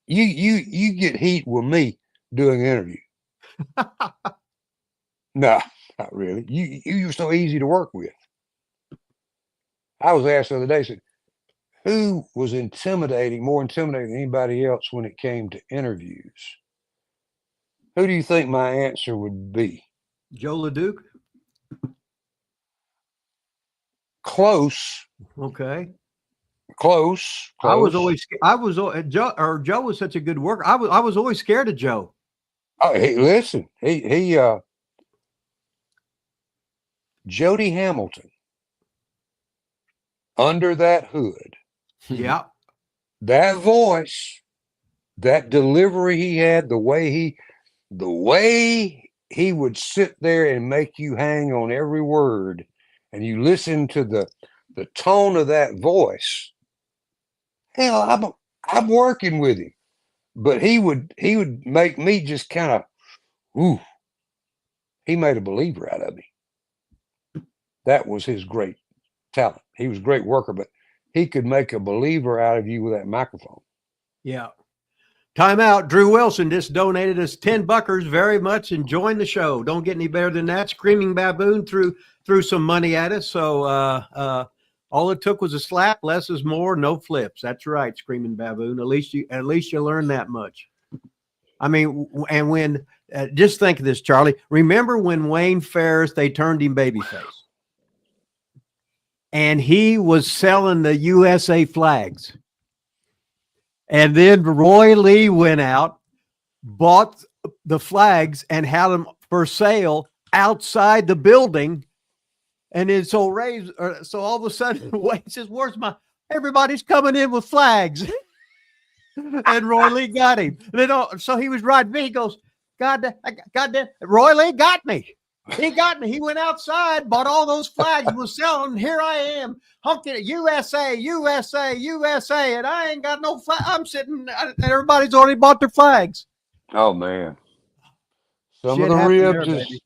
you get heat with me doing an interview. No, not really. You're so easy to work with. I was asked the other day, said, who was more intimidating than anybody else when it came to interviews? Who do you think my answer would be? Joe LeDuc? Close. Okay. Close. Joe was such a good worker. I was always scared of Joe. Oh, listen, Jody Hamilton, under that hood. Yeah. That voice, that delivery he had, the way he would sit there and make you hang on every word, and you listen to the tone of that voice. Hell, I'm working with him, but he would make me just kind of, ooh. He made a believer out of me. That was his great talent. He was a great worker, but he could make a believer out of you with that microphone. Yeah. Time out. Drew Wilson just donated us 10 buckers. Very much enjoying the show. Don't get any better than that. Screaming Baboon threw some money at us. So all it took was a slap. Less is more. No flips. That's right, Screaming Baboon. At least you learn that much. I mean, and when just think of this, Charlie. Remember when Wayne Ferris, they turned him babyface, and he was selling the USA flags. And then Roy Lee went out, bought the flags, and had them for sale outside the building. And then so all of a sudden, Wayne says, everybody's coming in with flags. And Roy Lee got him. So he was riding me. He goes, God damn, Roy Lee got me. He got me. He went outside, bought all those flags, was selling. And here I am, hunking USA, USA, USA, and I ain't got no flag. I'm sitting, and everybody's already bought their flags. Oh man, some of the ribs,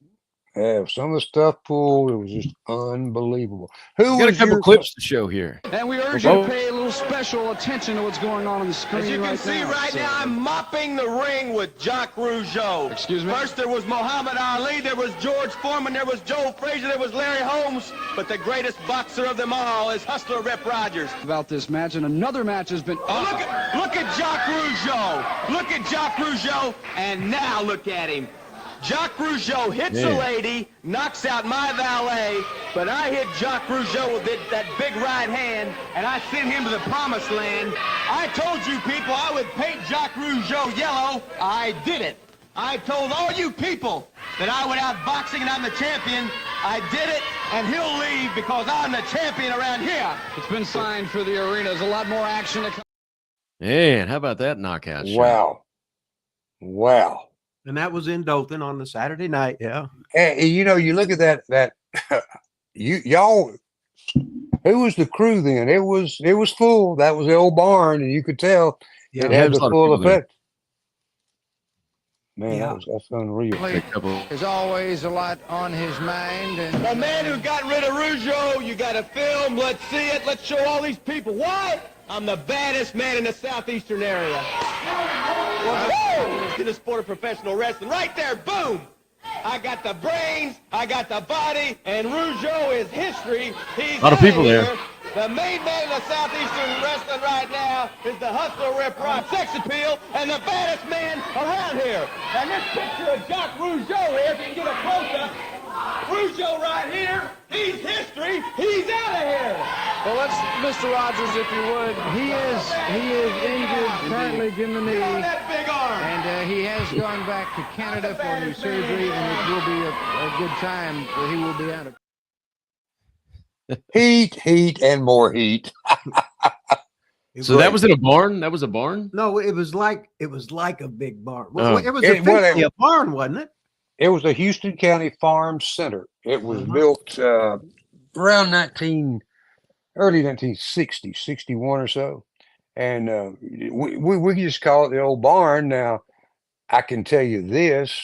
some of the stuff pulled. It was just unbelievable. We got a couple clips to show here, and we urge you to pay a little special attention to what's going on the screen. As you can see right now, I'm mopping the ring with Jacques Rougeau. Excuse me? First there was Muhammad Ali, there was George Foreman, there was Joe Frazier, there was Larry Holmes, but the greatest boxer of them all is Hustler Rip Rogers. About this match, and another match has been... Oh, look at Jacques Rougeau. Look at Jacques Rougeau, and now look at him. Jacques Rougeau hits a lady, knocks out my valet, but I hit Jacques Rougeau with that big right hand, and I sent him to the promised land. I told you people I would paint Jacques Rougeau yellow. I did it. I told all you people that I went out boxing and I'm the champion. I did it, and he'll leave because I'm the champion around here. It's been signed for the arena. There's a lot more action to come. Man, how about that knockout shot? Wow. And that was in Dothan on the Saturday night. Yeah. And you look at that y'all, who was the crew then? It was full. That was the old barn, and you could tell it had the full effect. Man, that's unreal. There's always a lot on his mind. And the man who got rid of Rougeau, you got to film. Let's see it. Let's show all these people. Why? I'm the baddest man in the southeastern area. In the sport of professional wrestling. Right there, boom! I got the brains, I got the body, and Rougeau is history. He's a lot of people there. The main man in the southeastern wrestling right now is the Hustler Rip Rogers, sex appeal, and the baddest man around here. And this picture of Jacques Rougeau here, if you can get a close-up, Rougeau right here. He's history. He's out of here. Well, let's, Mr. Rogers, if you would. He is injured currently in the knee. Get on that big arm. And he has gone back to Canada for new surgery, and it will be a good time where he will be out of. Heat, and more heat. So that was in a barn? That was a barn? No, it was like a big barn. Oh. It was officially a barn, wasn't it? It was a Houston County Farm Center. It was built around early 1960, 61 or so. And we just call it the old barn. Now, I can tell you this,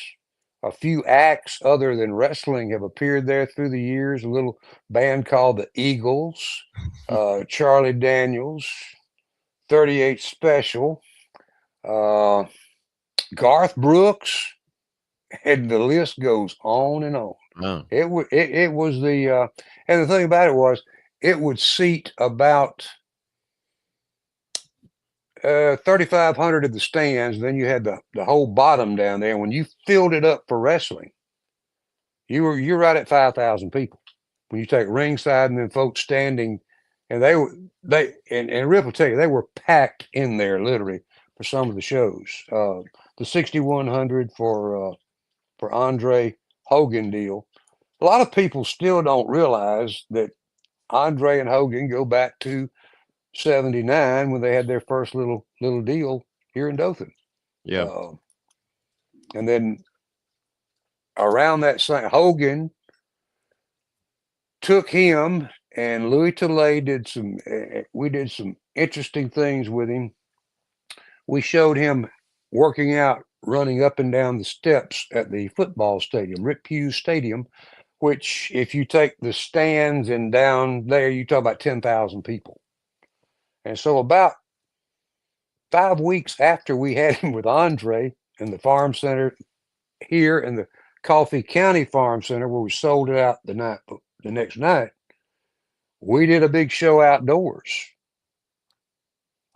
a few acts other than wrestling have appeared there through the years. A little band called the Eagles, Charlie Daniels, 38 Special, Garth Brooks, and the list goes on and on. Oh. It was the and the thing about it was it would seat about 3,500 of the stands. Then you had the whole bottom down there. When you filled it up for wrestling, you're right at 5,000 people. When you take ringside and then folks standing, and and Rip will tell you they were packed in there literally for some of the shows. The 6,100 for Andre Hogan deal. A lot of people still don't realize that Andre and Hogan go back to 79 when they had their first little deal here in Dothan. Yeah. And then around that same, Hogan took him, and Louis Tilley did we did some interesting things with him. We showed him working out, running up and down the steps at the football stadium, Rick Pugh Stadium, which if you take the stands and down there, you talk about 10,000 people. And so about 5 weeks after we had him with Andre in the Farm Center here in the Coffee County Farm Center, where we sold it out the next night, we did a big show outdoors.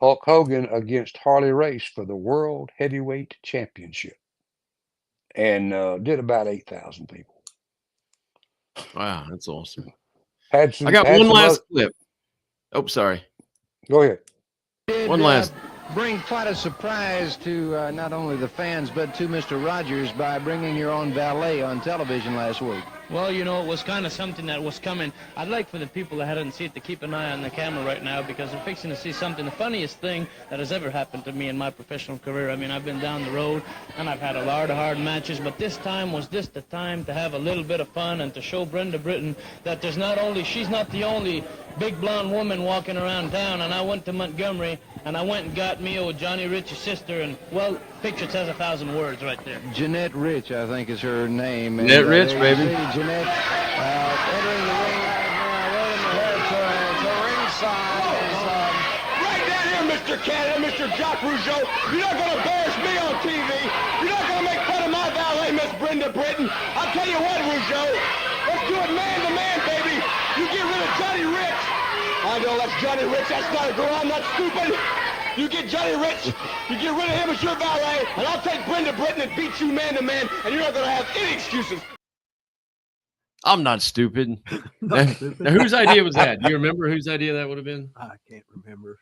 Hulk Hogan against Harley Race for the World Heavyweight Championship, and did about 8,000 people. Wow, that's awesome. I got one last clip. Oh, sorry. Go ahead. One last. Bring quite a surprise to not only the fans, but to Mr. Rogers by bringing your own valet on television last week. Well, you know, it was kind of something that was coming. I'd like for the people that hadn't seen it to keep an eye on the camera right now, because they're fixing to see something. The funniest thing that has ever happened to me in my professional career. I mean, I've been down the road, and I've had a lot of hard matches, but this time was just the time to have a little bit of fun and to show Brenda Britton that she's not the only big blonde woman walking around town. And I went to Montgomery, and I went and got me old Johnny Rich's sister, and, well, picture says 1,000 words right there. Jeanette Rich, I think, is her name. Jeanette Rich, baby. Jeanette, entering the ring right now. Wait a minute. The ringside is... Right down here, Mr. Canada, Mr. Jacques Rougeau. You're not going to embarrass me on TV. You're not going to make fun of my valet, Miss Brenda Britton. I'll tell you what, Rougeau. Let's do it man to man, baby. You get rid of Johnny Rich. I know that's Johnny Rich. That's not a girl. I'm not stupid. You get Johnny Rich, you get rid of him as your valet, and I'll take Brenda Britton and beat you man to man, and you're not going to have any excuses. I'm not stupid. Now, whose idea was that? Do you remember whose idea that would have been? I can't remember.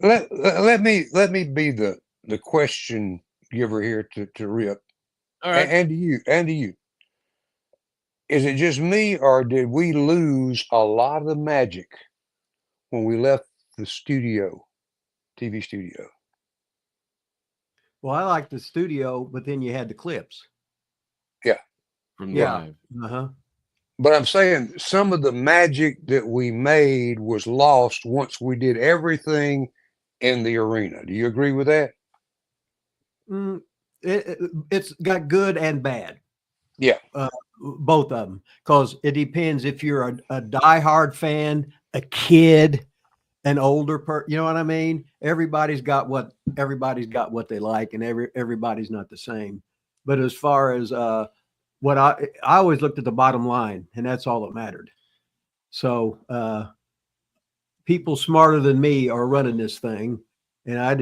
Let me be the question giver here to Rip. All right. And to you. Is it just me, or did we lose a lot of the magic when we left the studio, TV studio? Well, I like the studio, but then you had the clips. Yeah. From live. Uh-huh. But I'm saying some of the magic that we made was lost once we did everything in the arena. Do you agree with that? It's got good and bad. Yeah. Both of them, because it depends if you're a diehard fan, a kid, an older person. You know what I mean? Everybody's got what they like, and everybody's not the same. But as far as what I always looked at the bottom line, and that's all that mattered. So people smarter than me are running this thing, and I'm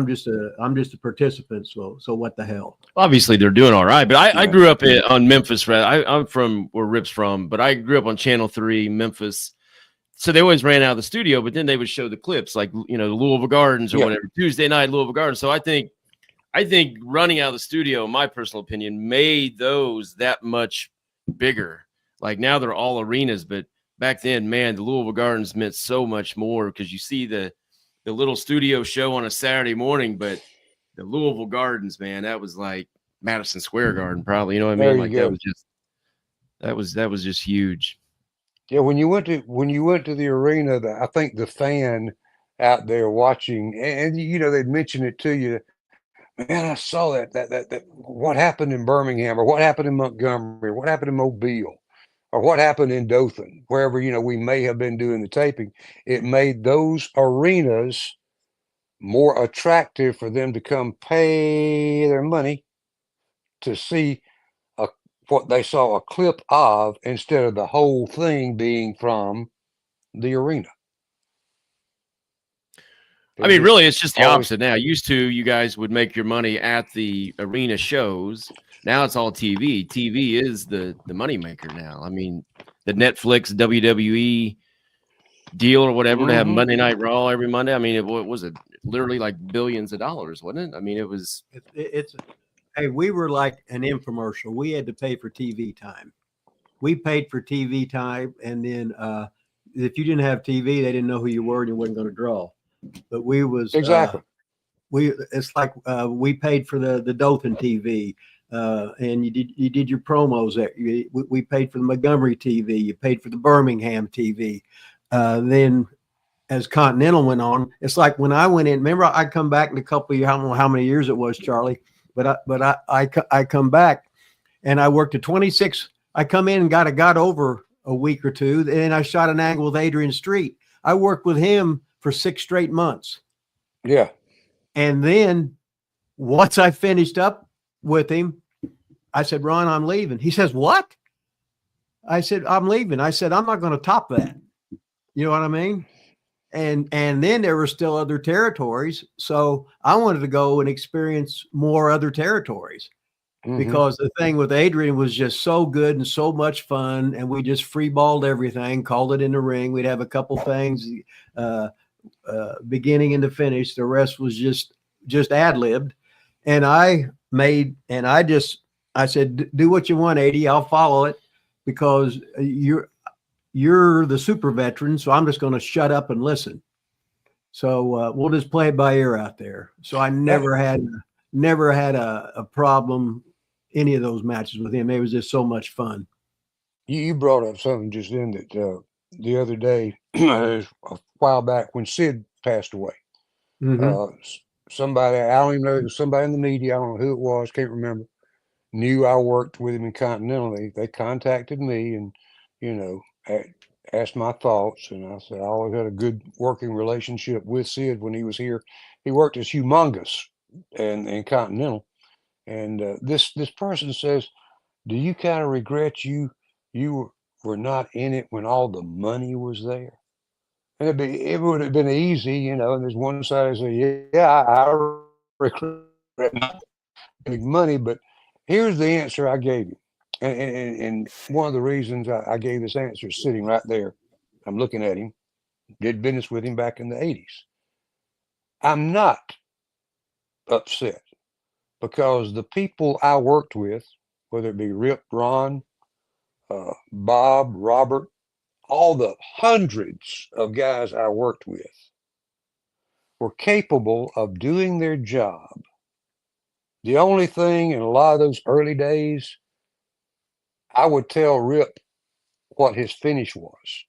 just a participant. So what the hell? Obviously, they're doing all right. But I Yeah. grew up on Memphis. I'm from where Rip's from, but I grew up on Channel 3, Memphis. So they always ran out of the studio, but then they would show the clips, like, you know, the Louisville Gardens or Yeah. whatever, Tuesday night Louisville Gardens. So I think running out of the studio, in my personal opinion, made those that much bigger. Like now they're all arenas, but back then, man, the Louisville Gardens meant so much more because you see the little studio show on a Saturday morning, but the Louisville Gardens, man, that was like Madison Square Garden, probably. You know what I There mean? you Like go. that was just huge. Yeah, when you went to the arena, I think the fan out there watching, and you know they'd mention it to you. Man, I saw that what happened in Birmingham, or what happened in Montgomery, or what happened in Mobile, or what happened in Dothan, wherever, you know, we may have been doing the taping. It made those arenas more attractive for them to come pay their money to see what they saw a clip of, instead of the whole thing being from the arena. I mean, really, it's just the always- opposite now. Used to, you guys would make your money at the arena shows. Now it's all TV. TV is the moneymaker now. I mean, the Netflix WWE deal or whatever, to have Mhm. Monday Night Raw every Monday. I mean, what was it? Literally like billions of dollars, wasn't it? I mean, it was. It's hey, we were like an infomercial. We had to pay for TV time. We paid for TV time, and then if you didn't have TV, they didn't know who you were, and you wasn't going to draw. But we was Exactly. it's like we paid for the Dothan TV, and you did your promos. We paid for the Montgomery TV. You paid for the Birmingham TV. Then as Continental went on, it's like when I went in. Remember, I come back in a couple of years. I don't know how many years it was, Charlie, but I come back, and I worked at 26. I come in and got over a week or two, and I shot an angle with Adrian Street. I worked with him for 6 straight months. Yeah. And then once I finished up with him, I said, Ron, I'm leaving. He says, what? I said, I'm leaving. I said, I'm not going to top that. You know what I mean? And then there were still other territories. So I wanted to go and experience more other territories. Mhm. Because the thing with Adrian was just so good and so much fun, and we just freeballed everything, called it in the ring. We'd have a couple things, beginning and the finish. The rest was just ad-libbed. And I said, do what you want, 80. I'll follow it, because you're the super veteran. So I'm just going to shut up and listen. So we'll just play it by ear out there. So I never had a problem any of those matches with him. It was just so much fun. You brought up something just then that the other day, a while back, when Sid passed away. Mhm. Somebody, I don't even know, it was somebody in the media, I don't know who it was, can't remember, knew I worked with him in Continental. They contacted me and, you know, asked my thoughts. And I said, I always had a good working relationship with Sid when he was here. He worked as humongous in Continental. And this person says, do you kind of regret you were not in it when all the money was there? And it would have been easy, you know. And there's one side that say, yeah, I regret not getting money. But here's the answer I gave you. And one of the reasons I gave this answer is sitting right there. I'm looking at him. Did business with him back in the 80s. I'm not upset, because the people I worked with, whether it be Rip, Ron, Bob, Robert, all the hundreds of guys I worked with, were capable of doing their job. The only thing in a lot of those early days, I would tell Rip what his finish was.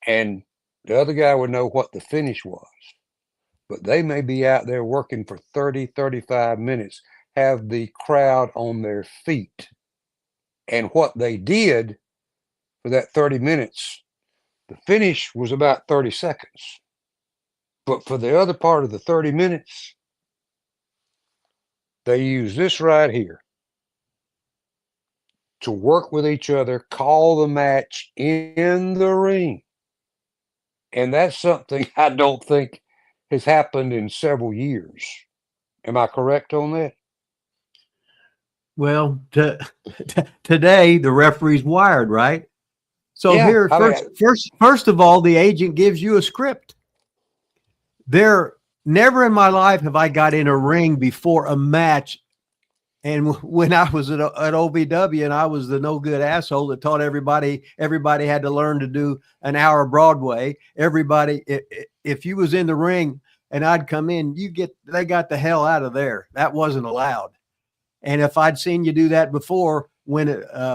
And the other guy would know what the finish was. But they may be out there working for 30, 35 minutes, have the crowd on their feet. And what they did for that 30 minutes, the finish was about 30 seconds. But for the other part of the 30 minutes, they use this right here to work with each other, call the match in the ring. And that's something I don't think has happened in several years. Am I correct on that? Well, today the referee's wired, right? So Yeah, here, I mean, first of all, the agent gives you a script. Never in my life have I got in a ring before a match. And when I was at OVW and I was the no good asshole that taught everybody had to learn to do an hour of Broadway. Everybody, if you was in the ring and I'd come in, they got the hell out of there. That wasn't allowed. And if I'd seen you do that before, when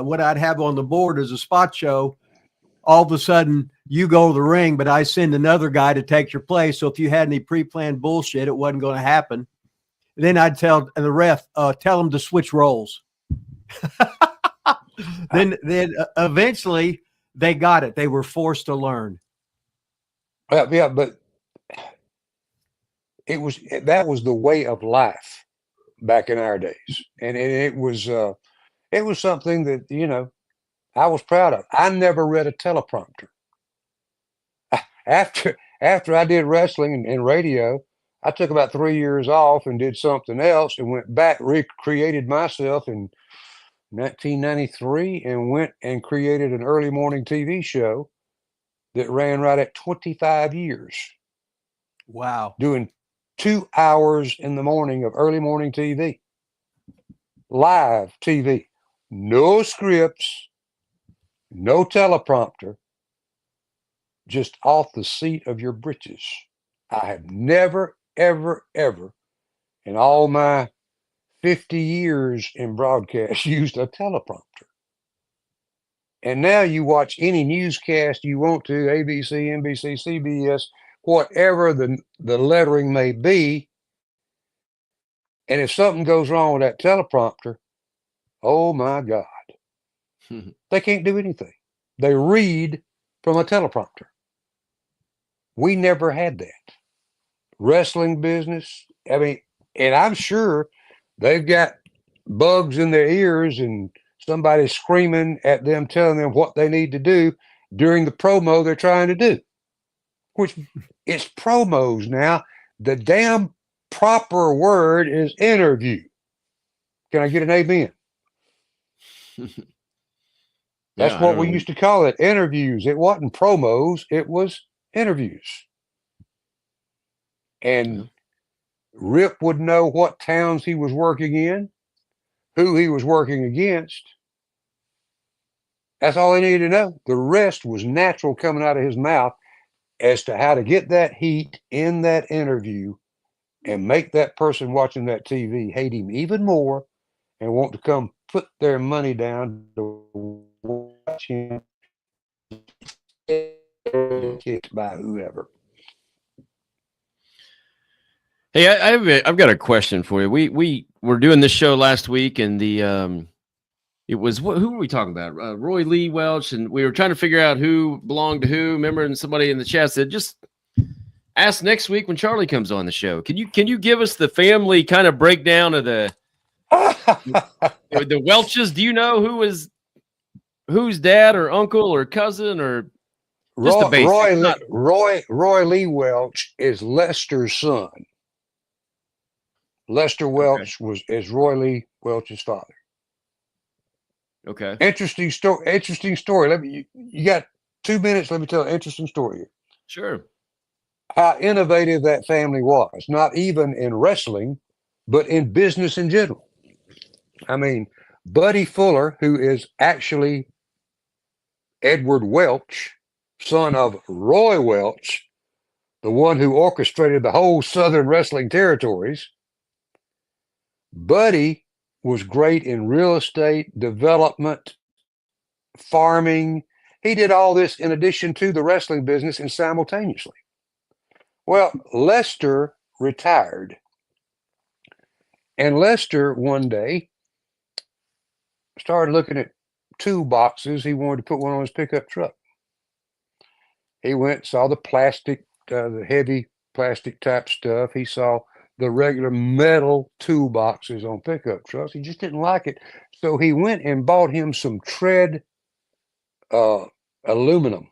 what I'd have on the board is a spot show, all of a sudden you go to the ring, but I send another guy to take your place. So if you had any pre-planned bullshit, it wasn't going to happen. Then I'd tell the ref, tell him to switch roles. Then eventually they got it. They were forced to learn. yeah, but that was the way of life back in our days, and it was something that, you know, I was proud of. I never read a teleprompter. After I did wrestling and radio, I took about 3 years off and did something else and went back, recreated myself in 1993 and went and created an early morning TV show that ran right at 25 years. Wow. Doing 2 hours in the morning of early morning TV. Live TV. No scripts, no teleprompter, just off the seat of your britches. I have never, ever, ever in all my 50 years in broadcast used a teleprompter. And now you watch any newscast you want to, ABC, NBC, CBS, whatever the lettering may be. And if something goes wrong with that teleprompter, oh my God, they can't do anything. They read from a teleprompter. We never had that. Wrestling business, I mean, and I'm sure they've got bugs in their ears and somebody screaming at them, telling them what they need to do during the promo they're trying to do, which it's promos now. The damn proper word is interview. Can I get an amen? That's what we used to call it, interviews. It wasn't promos, it was interviews. And Rip would know what towns he was working in, who he was working against. That's all he needed to know. The rest was natural coming out of his mouth as to how to get that heat in that interview and make that person watching that TV hate him even more and want to come put their money down to watch him kicked by whoever. Hey, I've got a question for you. We were doing this show last week, and it was who were we talking about? Roy Lee Welch, and we were trying to figure out who belonged to who. Remember, and somebody in the chat said, just ask next week when Charlie comes on the show. Can you give us the family kind of breakdown of the Welches? Do you know whose dad or uncle or cousin or just the basic? Roy Lee Welch is Lester's son. Lester Welch is Roy Lee Welch's father. Okay. Interesting story. You got 2 minutes. Let me tell an interesting story here. Sure. How innovative that family was, not even in wrestling, but in business in general. I mean, Buddy Fuller, who is actually Edward Welch, son of Roy Welch, the one who orchestrated the whole Southern wrestling territories. Buddy was great in real estate, development, farming. He did all this in addition to the wrestling business and simultaneously. Well, Lester retired. And Lester one day started looking at toolboxes. He wanted to put one on his pickup truck. He went, saw the plastic, the heavy plastic type stuff. He saw the regular metal toolboxes on pickup trucks. He just didn't like it. So he went and bought him some tread plate aluminum.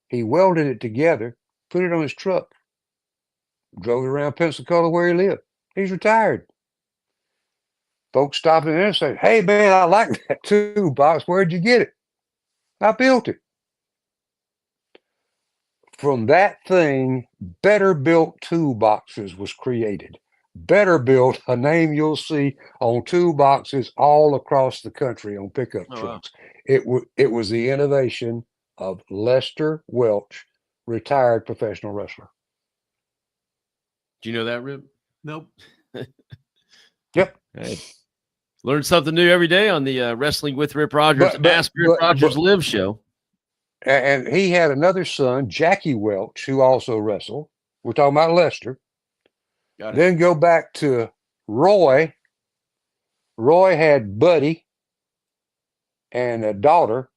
He welded it together, put it on his truck, drove it around Pensacola where he lived. He's retired. Folks stopped in there and say, "Hey man, I like that toolbox. Where'd you get it?" "I built it." From that thing, Better Built Toolboxes was created. Better Built, a name you'll see on toolboxes all across the country on pickup trucks. Wow. It was the innovation of Lester Welch, retired professional wrestler. Do you know that, Rip? Nope. Yep. Hey. Learn something new every day on the Wrestling with Rip Rogers, Ask Rip Rogers Live show. And he had another son, Jackie Welch, who also wrestled. We're talking about Lester. Then go back to Roy. Roy had Buddy and a daughter.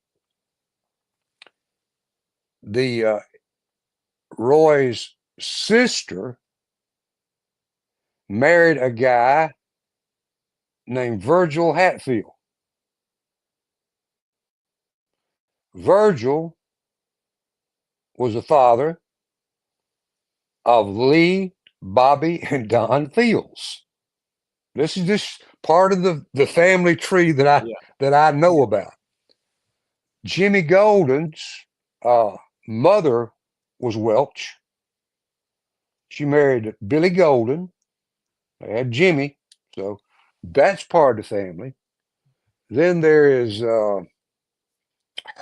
Roy's sister married a guy named Virgil Hatfield. Virgil was the father of Lee, Bobby, and Don Fields. This is just part of the family tree that I know about. Jimmy Golden's mother was Welch. She married Billy Golden. They had Jimmy, so that's part of the family. Then there is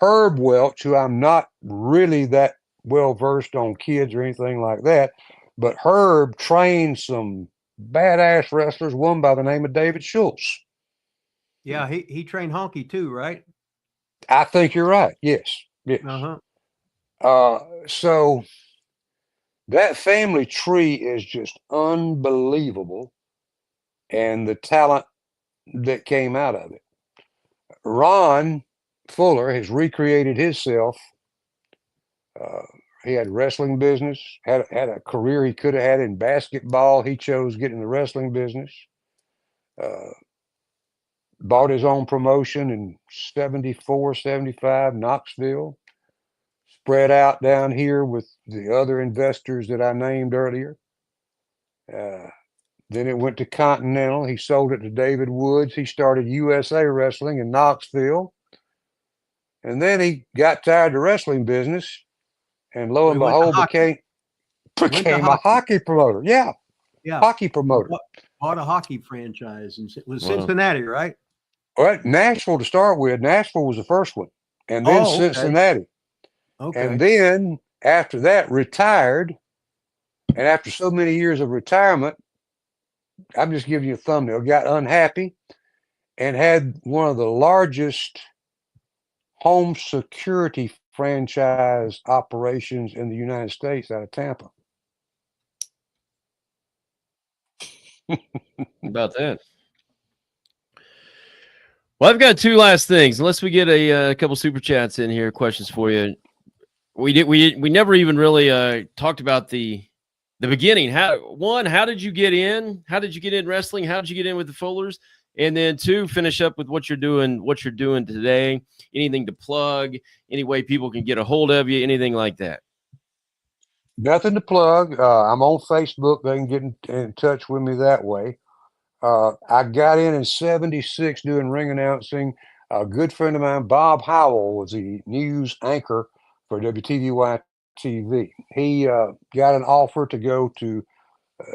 Herb Welch, who I'm not really that well versed on kids or anything like that, but Herb trained some badass wrestlers, one by the name of David Schultz. Yeah, he trained Honky too, right? I think you're right. Yes. Yes. So that family tree is just unbelievable, and the talent that came out of it. Ron Fuller has recreated himself. He had wrestling business, had a career he could have had in basketball. He chose getting in the wrestling business. Bought his own promotion in 74, 75, Knoxville. Spread out down here with the other investors that I named earlier. Then it went to Continental. He sold it to David Woods. He started USA Wrestling in Knoxville. And then he got tired of the wrestling business, and lo and behold, became a hockey promoter. Yeah. Hockey promoter. Bought a hockey franchise. And it was Cincinnati, right? All right. Nashville to start with. Nashville was the first one. And then Cincinnati. Okay. And then after that, retired. And after so many years of retirement, I'm just giving you a thumbnail, got unhappy and had one of the largest home security franchise operations in the United States out of Tampa. About that. Well, I've got two last things. Unless we get a couple super chats in here, questions for you. We never even really talked about the beginning. How did you get in? How did you get in wrestling? How did you get in with the Fullers? And then two, finish up with what you're doing today. Anything to plug? Any way people can get a hold of you? Anything like that? Nothing to plug. I'm on Facebook. They can get in touch with me that way. I got in 76 doing ring announcing. A good friend of mine, Bob Howell, was the news anchor for WTVY TV. He got an offer to go to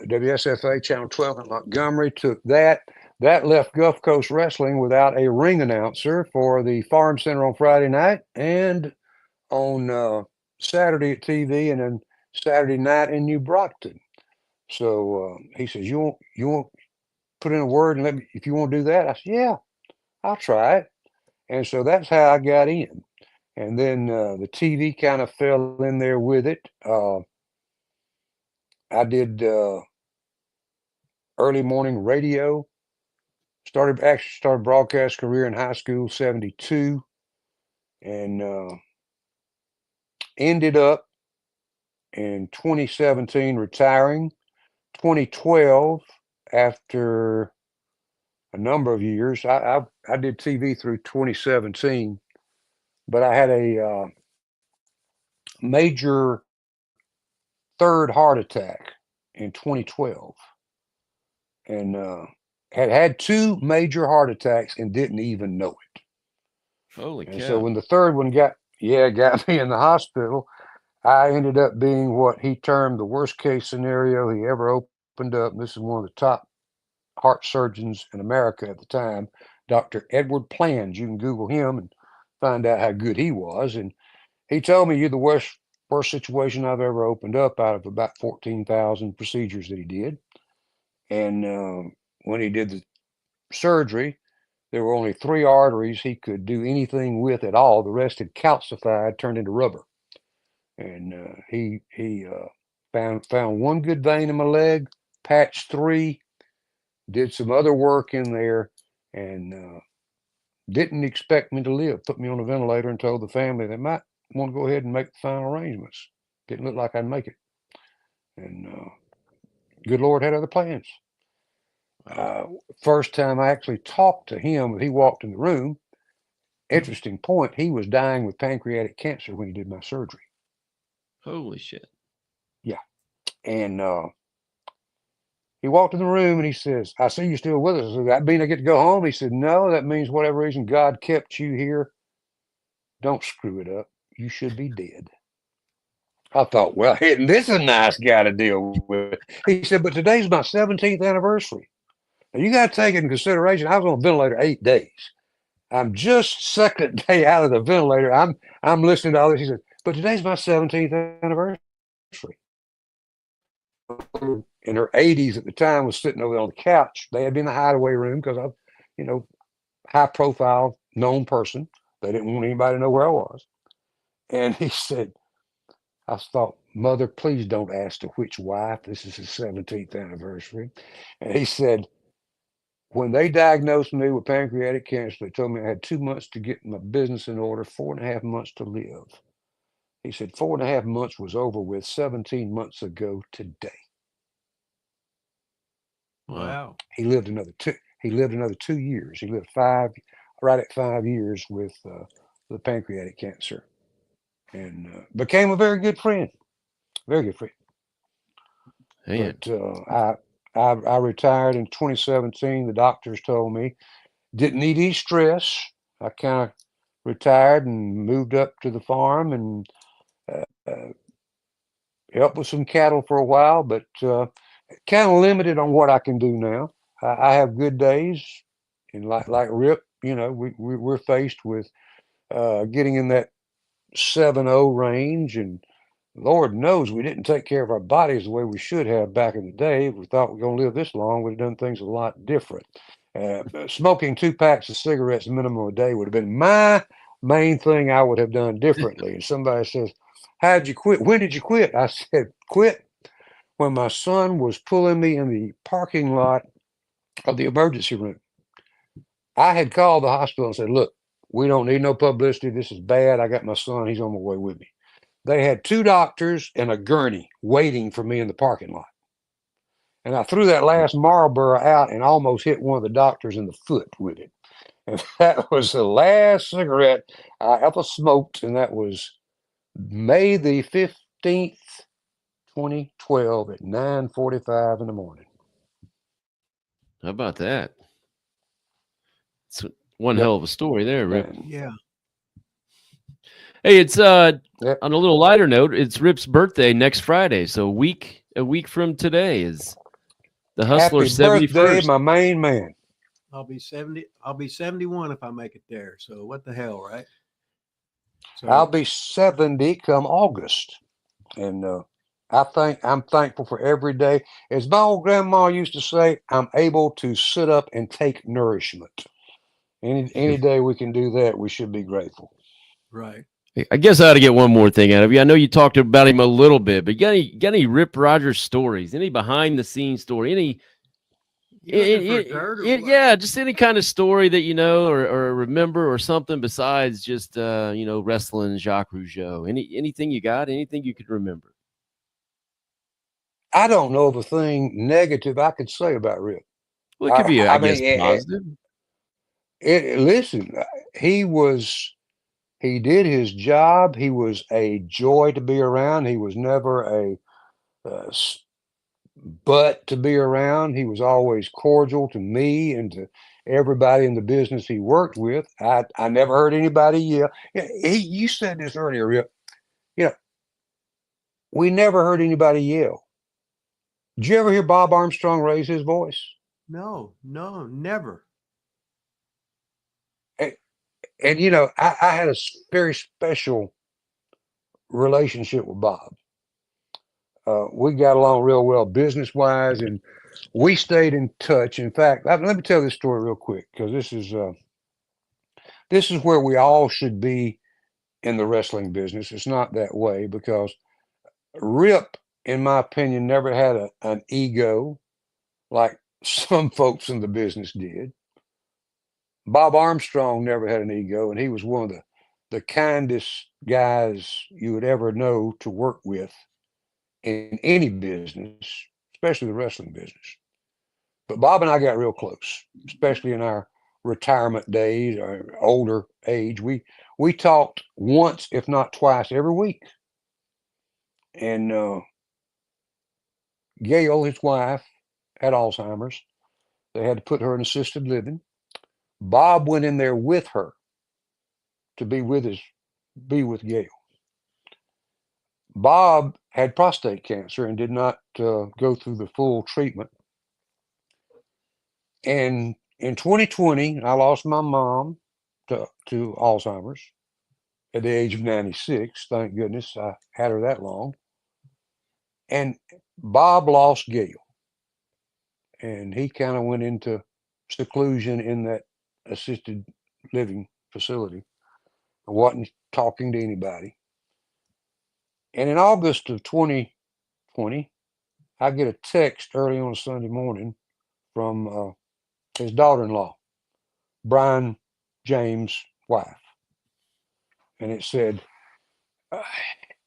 WSFA Channel 12 in Montgomery, took that. That left Gulf Coast Wrestling without a ring announcer for the Farm Center on Friday night and on Saturday at TV, and then Saturday night in New Brockton. So he says, you want put in a word and let me, if you want to do that? I said, yeah, I'll try it. And so that's how I got in. And then the TV kind of fell in there with it. I did early morning radio. Started broadcast career in high school, 72, and ended up in 2017 retiring. 2012, after a number of years, I did TV through 2017, but I had major third heart attack in 2012, and had 2 major heart attacks and didn't even know it. Holy And cow. so when the third one got me in the hospital, I ended up being what he termed the worst case scenario he ever opened up. And this is one of the top heart surgeons in America at the time, Dr. Edward Plans. You can Google him and find out how good he was. And he told me, you're the worst situation I've ever opened up out of about 14,000 procedures that he did. And when he did the surgery, there were only 3 arteries he could do anything with at all. The rest had calcified, turned into rubber. And he found one good vein in my leg, patched 3, did some other work in there, and didn't expect me to live. Put me on a ventilator and told the family they might want to go ahead and make the final arrangements. Didn't look like I'd make it. And good Lord had other plans. First time I actually talked to him, he walked in the room. Interesting point, he was dying with pancreatic cancer when he did my surgery. Holy shit. Yeah. And he walked in the room and he says, I see you still with us. Does that mean I get to go home? He said, no, that means whatever reason God kept you here, don't screw it up. You should be dead. I thought, well, this is a nice guy to deal with. He said, but today's my 17th anniversary. Now, you got to take it in consideration. I was on a ventilator 8 days. I'm just second day out of the ventilator. I'm listening to all this. He said, but today's my 17th anniversary. In her 80s at the time, was sitting over there on the couch. They had been in the hideaway room because I'm, high profile, known person. They didn't want anybody to know where I was. And he said, I thought, Mother, please don't ask to which wife. This is his 17th anniversary. And he said, when they diagnosed me with pancreatic cancer, they told me I had 2 months to get my business in order, 4.5 months to live. He said 4.5 months was over with 17 months ago today. Wow. He lived another 2. He lived another 2 years. He lived right at 5 years with the pancreatic cancer, and became a very good friend. Very good friend. Man. But I retired in 2017. The doctors told me didn't need any stress. I kind of retired and moved up to the farm and helped with some cattle for a while, but kind of limited on what I can do now. I have good days, and like Rip, we're faced with getting in that 7-0 range, and Lord knows we didn't take care of our bodies the way we should have back in the day. If we thought we were going to live this long, we'd have done things a lot different. Smoking 2 packs of cigarettes minimum a day would have been my main thing I would have done differently. And somebody says, how'd you quit? When did you quit? I said, quit when my son was pulling me in the parking lot of the emergency room. I had called the hospital and said, look, we don't need no publicity. This is bad. I got my son. He's on the way with me. They had 2 doctors and a gurney waiting for me in the parking lot. And I threw that last Marlboro out and almost hit one of the doctors in the foot with it. And that was the last cigarette I ever smoked. And that was May the 15th, 2012 at 9:45 in the morning. How about that? It's one hell of a story there, Rip. Yeah. Hey, it's on a little lighter note, it's Rip's birthday next Friday. So a week from today is the Hustler's Happy 71st. birthday, my main man. I'll be 70. I'll be 71 if I make it there. So what the hell, right? So I'll be 70 come August. And I'm thankful for every day. As my old grandma used to say, I'm able to sit up and take nourishment. Any day we can do that, we should be grateful. right. I guess I ought to get one more thing out of you. I know you talked about him a little bit, but you got any Rip Rogers stories? Any behind the scenes story? Any? Yeah, just any kind of story that you know or remember or something besides just wrestling Jacques Rougeau. Anything you got? Anything you could remember? I don't know of a thing negative I could say about Rip. Well, it could be, I guess, positive. Listen, he He did his job. He was a joy to be around. He was never a butt to be around. He was always cordial to me and to everybody in the business he worked with. I never heard anybody yell. You said this earlier, Rip. You know, we never heard anybody yell. Did you ever hear Bob Armstrong raise his voice? No, never. And you know, I had a very special relationship with Bob. We got along real well business-wise, and we stayed in touch. In fact, let me tell this story real quick, because this is where we all should be in the wrestling business. It's not that way, because Rip, in my opinion, never had an ego like some folks in the business did. Bob Armstrong never had an ego, and he was one of the kindest guys you would ever know to work with in any business, especially the wrestling business. But Bob and I got real close, especially in our retirement days, our older age. We talked once, if not twice, every week. And Gail, his wife, had Alzheimer's. They had to put her in assisted living. Bob went in there with her to be with Gail. Bob had prostate cancer and did not go through the full treatment. And in 2020, I lost my mom to Alzheimer's at the age of 96. Thank goodness I had her that long. And Bob lost Gail. And he kind of went into seclusion in that assisted living facility. I wasn't talking to anybody. And in August of 2020, I get a text early on a Sunday morning from his daughter-in-law, Brian James' wife. And it said,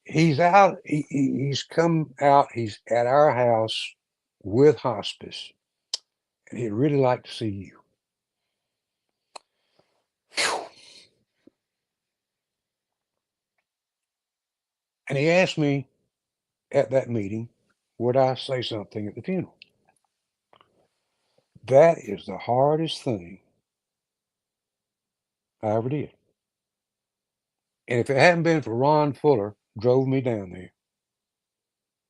he's out, he's come out, he's at our house with hospice, and he'd really like to see you. Whew. And he asked me at that meeting, would I say something at the funeral? That is the hardest thing I ever did. And if it hadn't been for Ron Fuller, drove me down there,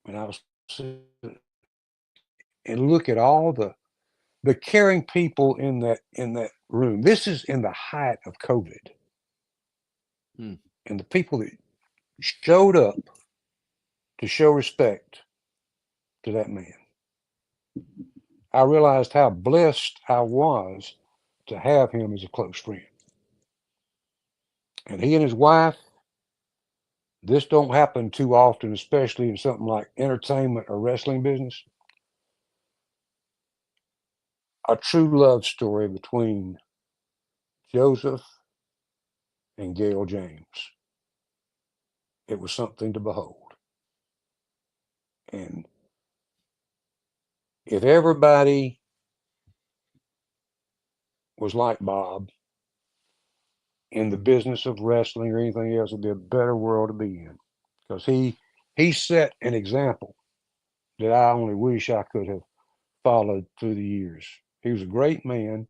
and I was sitting and look at all the caring people in that room. This is in the height of COVID. And the people that showed up to show respect to that man. I realized how blessed I was to have him as a close friend. And he and his wife, this don't happen too often, especially in something like entertainment or wrestling business. A true love story between Joseph and Gail James. It was something to behold. And if everybody was like Bob in the business of wrestling or anything else, it'd be a better world to be in. Because he set an example that I only wish I could have followed through the years. He was a great man.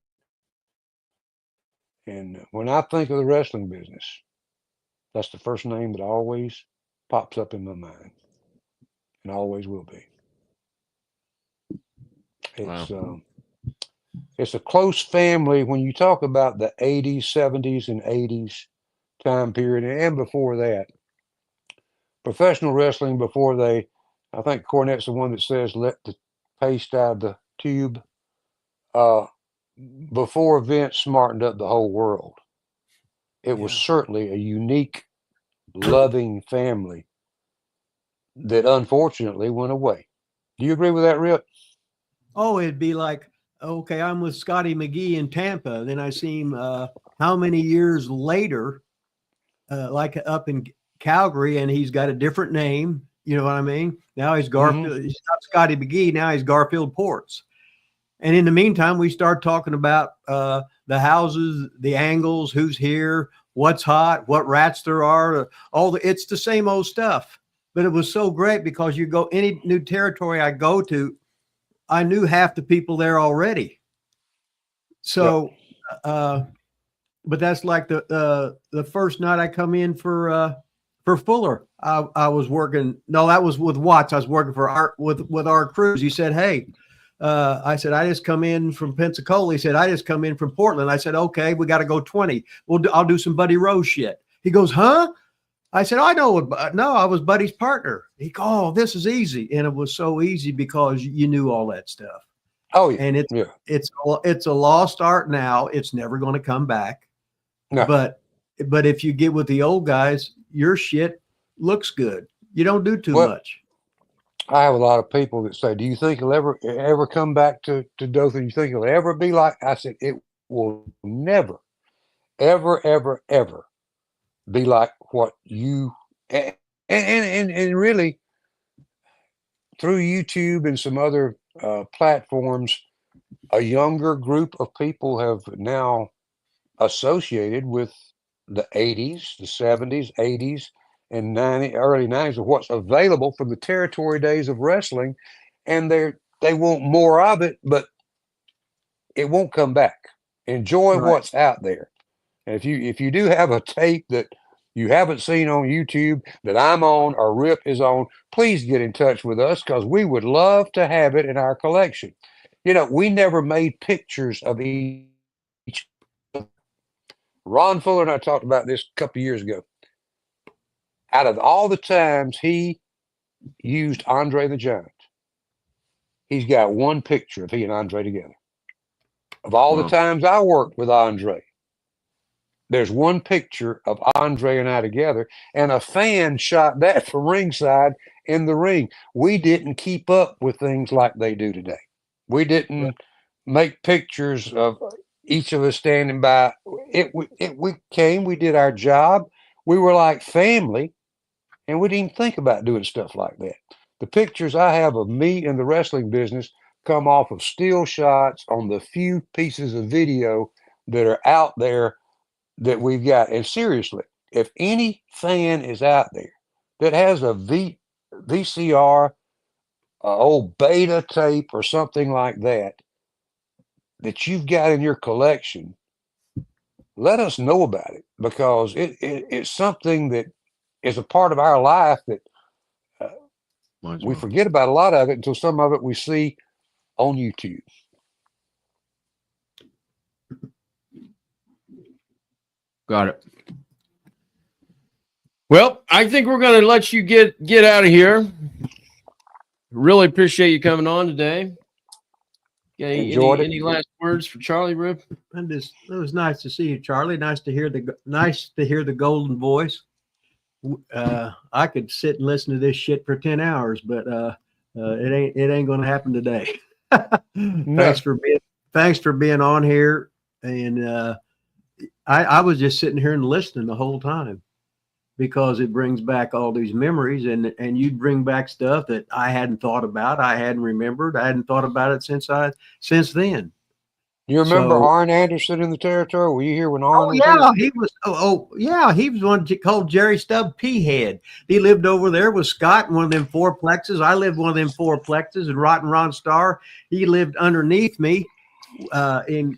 And when I think of the wrestling business, that's the first name that always pops up in my mind, and always will be. It's Wow. It's a close family. When you talk about the 80s, 70s, and 80s time period, and before that, professional wrestling before I think Cornette's the one that says, let the paste out of the tube. Before Vince smartened up the whole world, it was certainly a unique, loving family that unfortunately went away. Do you agree with that, Rip? Oh, it'd be like, okay, I'm with Scotty McGee in Tampa. Then I see him how many years later, like up in Calgary, and he's got a different name. You know what I mean? Now he's Garfield. He's not Scotty McGee. Now he's Garfield Ports. And in the meantime, we start talking about the houses, the angles, who's here, what's hot, what rats there are, it's the same old stuff. But it was so great because you go any new territory I go to, I knew half the people there already. So, but that's like the first night I come in for Fuller. I was working. No, that was with Watts. I was working with our crews. He said, "Hey," I said, "I just come in from Pensacola." He said, "I just come in from Portland." I said, "Okay, we got to go 20. I'll do some Buddy Rose shit." He goes, "Huh?" I said, "I know. No, I was Buddy's partner." He goes, "Oh, this is easy," and it was so easy because you knew all that stuff. Oh yeah, and it's a lost art now. It's never going to come back. No. But if you get with the old guys, your shit looks good. You don't do too much. I have a lot of people that say, "Do you think he'll ever come back to Dothan? You think he'll ever be like?" I said, "It will never, ever, ever, ever be like what you and really through YouTube and some other platforms, a younger group of people have now associated with the 80s, the 70s, 80s, and early 90s of what's available from the territory days of wrestling, and they want more of it, but it won't come back. Enjoy what's out there. And if you do have a tape that you haven't seen on YouTube that I'm on or Rip is on, please get in touch with us because we would love to have it in our collection. You know, we never made pictures of each. Ron Fuller and I talked about this a couple of years ago. Out of all the times he used Andre the Giant, he's got one picture of he and Andre together. Of all the times I worked with Andre, there's one picture of Andre and I together, and a fan shot that from ringside in the ring. We didn't keep up with things like they do today. We didn't make pictures of each of us standing by. We came, we did our job. We were like family, and we didn't even think about doing stuff like that. The pictures I have of me in the wrestling business come off of still shots on the few pieces of video that are out there that we've got. And seriously, if any fan is out there that has a VCR, old beta tape or something like that you've got in your collection, let us know about it, because it's something that is a part of our life that we forget about a lot of it until some of it we see on YouTube. Got it. Well, I think we're going to let you get out of here. Really appreciate you coming on today. Any last words for Charlie, Rip? It was nice to see you, Charlie. Nice to hear the golden voice. I could sit and listen to this shit for 10 hours, but it ain't going to happen today. Thanks for being on here. And I was just sitting here and listening the whole time, because it brings back all these memories, and you bring back stuff that I hadn't thought about. I hadn't remembered. I hadn't thought about it since then. You remember Arn Anderson in the territory? Were you here when Arn was he was? He was one called Jerry Stubb P-Head. He lived over there with Scott in one of them fourplexes. I lived one of them fourplexes, and Rotten Ron Starr, he lived underneath me in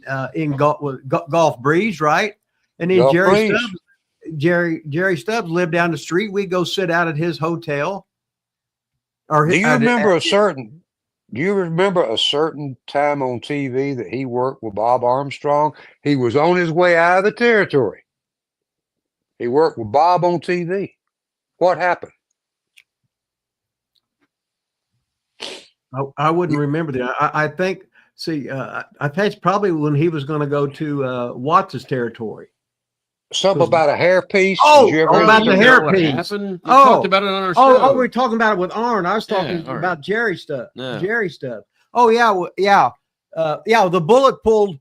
Golf Breeze, right? And then Jerry Stubbs lived down the street. We go sit out at his hotel. Do you remember a certain time on TV that he worked with Bob Armstrong? He was on his way out of the territory. He worked with Bob on TV. What happened? I wouldn't remember that. I think. See, I think it's probably when he was going to go to Watts' territory. Something about a hairpiece. About the hairpiece. Talked about it on our show. We were talking about it with Arn. I was talking about Jerry stuff. Yeah. Jerry stuff. Oh yeah, the bullet pulled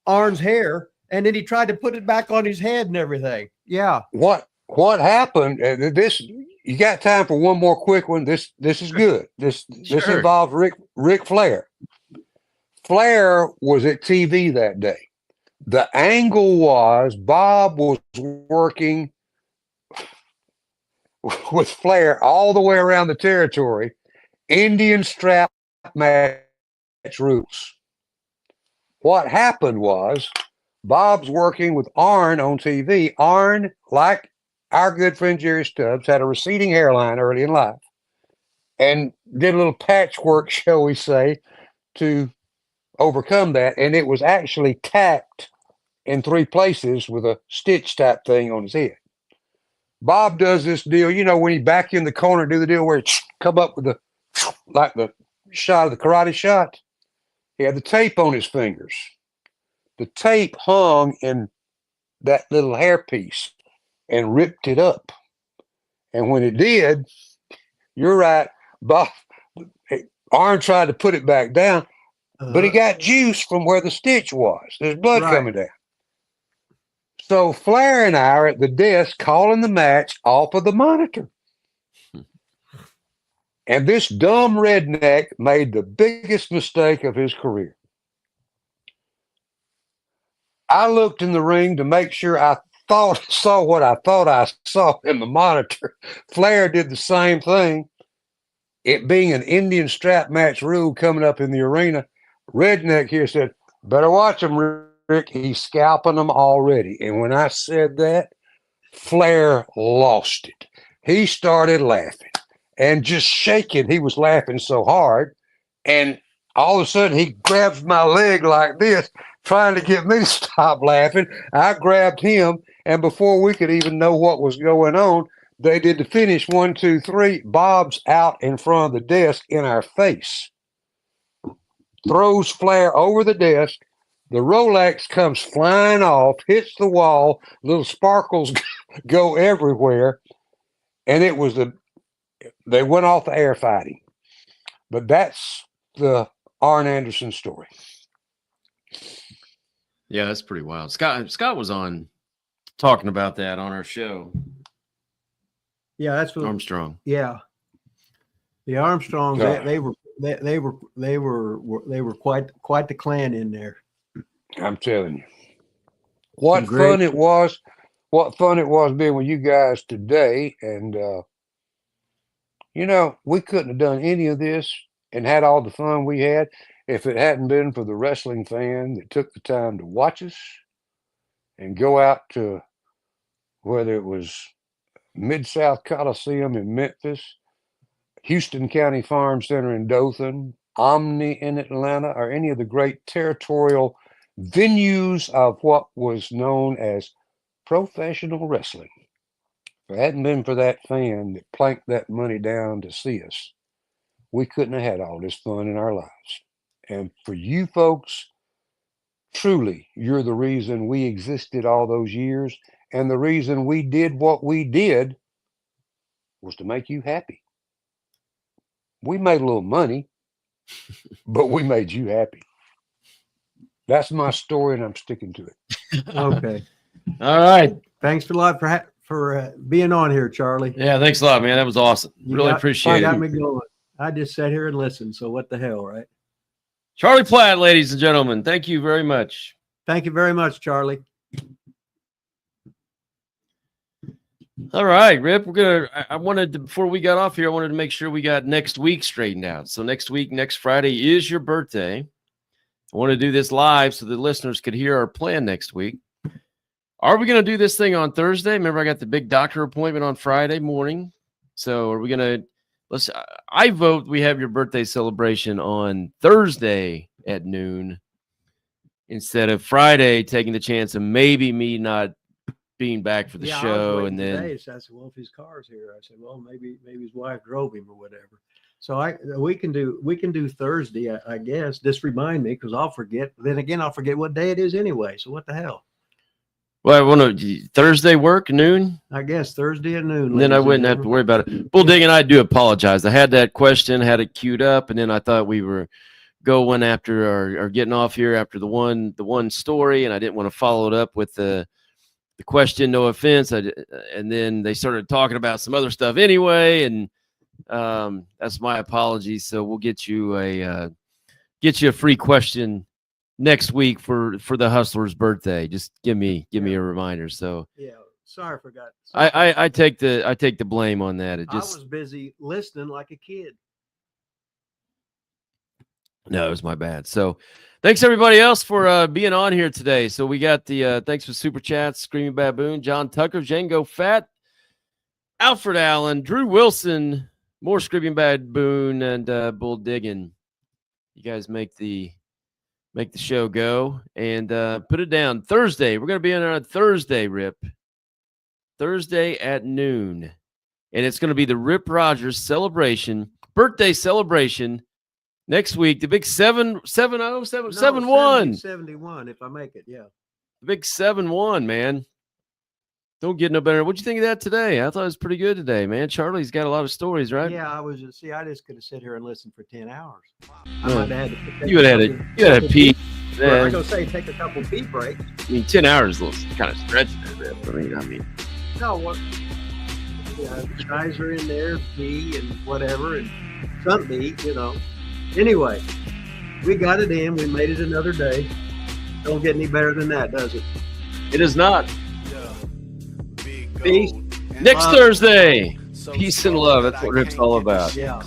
Arn's hair, and then he tried to put it back on his head and everything. Yeah. What happened? This, you got time for one more quick one? This is good. This involved Ric Flair. Flair was at TV that day. The angle was Bob was working with Flair all the way around the territory, Indian strap match rules. What happened was Bob's working with Arn on TV. Arn, like our good friend Jerry Stubbs, had a receding hairline early in life and did a little patchwork, shall we say, to overcome that. And it was actually tacked in 3 places with a stitch type thing on his head. Bob does this deal, you know, when he back in the corner, do the deal where he come up with the, like the shot of the karate shot. He had the tape on his fingers. The tape hung in that little hairpiece and ripped it up. And when it did, you're right, Bob, Arn tried to put it back down, but he got juice from where the stitch was. There's blood coming down. So Flair and I are at the desk calling the match off of the monitor. And this dumb redneck made the biggest mistake of his career. I looked in the ring to make sure I saw what I thought I saw in the monitor. Flair did the same thing. It being an Indian strap match rule coming up in the arena, redneck here said, "Better watch him, Rick. He's scalping them already." And when I said that, Flair lost it. He started laughing and just shaking. He was laughing so hard. And all of a sudden, he grabs my leg like this, trying to get me to stop laughing. I grabbed him. And before we could even know what was going on, they did the finish. 1, 2, 3. Bob's out in front of the desk in our face. Throws Flair over the desk. The Rolex comes flying off, hits the wall. Little sparkles go everywhere. And it was they went off the air fighting. But that's the Arn Anderson story. Yeah, that's pretty wild. Scott was on talking about that on our show. Yeah, that's what Armstrong. Yeah, the Armstrongs. They were quite the clan in there. I'm telling you, what fun it was! What fun it was being with you guys today. And you know, we couldn't have done any of this and had all the fun we had if it hadn't been for the wrestling fan that took the time to watch us and go out to, whether it was Mid-South Coliseum in Memphis, Houston County Farm Center in Dothan, Omni in Atlanta, or any of the great territorial venues of what was known as professional wrestling. If it hadn't been for that fan that planked that money down to see us, we couldn't have had all this fun in our lives. And for you folks, truly, you're the reason we existed all those years. And the reason we did what we did was to make you happy. We made a little money, but we made you happy. That's my story, and I'm sticking to it. Okay. All right. Thanks a lot for being on here, Charlie. Yeah, thanks a lot, man. That was awesome. Really appreciate it. Got me going. I just sat here and listened, so what the hell, right? Charlie Platt, ladies and gentlemen, thank you very much. Thank you very much, Charlie. All right, Rip, I wanted to, before we got off here, I wanted to make sure we got next week straightened out. So next week, next Friday is your birthday. I want to do this live so the listeners could hear our plan next week. Are we going to do this thing on Thursday? Remember, I got the big doctor appointment on Friday morning. So are we going to, I vote we have your birthday celebration on Thursday at noon instead of Friday, taking the chance of maybe me not being back for the show. And then today, so I said, well, if his car's here, I said, well, maybe his wife drove him or whatever. So we can do Thursday, I guess. Just remind me, because I'll forget. Then again, I'll forget what day it is anyway. So what the hell? Well, I want to Thursday work noon. I guess Thursday at noon. And then I wouldn't have to worry about it. Bull Dig and I do apologize. I had that question, had it queued up, and then I thought we were going after or getting off here after the one story, and I didn't want to follow it up with the question. No offense. And then they started talking about some other stuff anyway, and that's my apology. So we'll get you a free question next week for the Hustler's birthday. Just give me a reminder. So Yeah. Sorry, I forgot. I take the blame on that. It I just was busy listening like a kid. No, it was my bad. So thanks everybody else for being on here today. So we got the thanks for Super Chats, Screaming Baboon, John Tucker, Django Fat, Alfred Allen, Drew Wilson, more Screaming Baboon, and Bull Diggin. You guys make the show go. And put it down. Thursday. We're gonna be on Thursday, Rip. Thursday at noon. And it's gonna be the Rip Rogers celebration, birthday celebration. Next week, the big 71. 71, if I make it, yeah. The big 7-1, man. Don't get no better. What'd you think of that today? I thought it was pretty good today, man. Charlie's got a lot of stories, right? Yeah, I just could have sat here and listened for 10 hours. I might have had to. You had to pee. I was going to say, take a couple pee breaks. I mean, 10 hours is a little kind of stretching it. I mean. No, what? Yeah, guys are in there, pee and whatever, and some eat, Anyway, we got it in. We made it another day. Don't get any better than that, does it? It is not. Peace. Next Thursday. Peace and love. That's what Rip's all about. Yeah.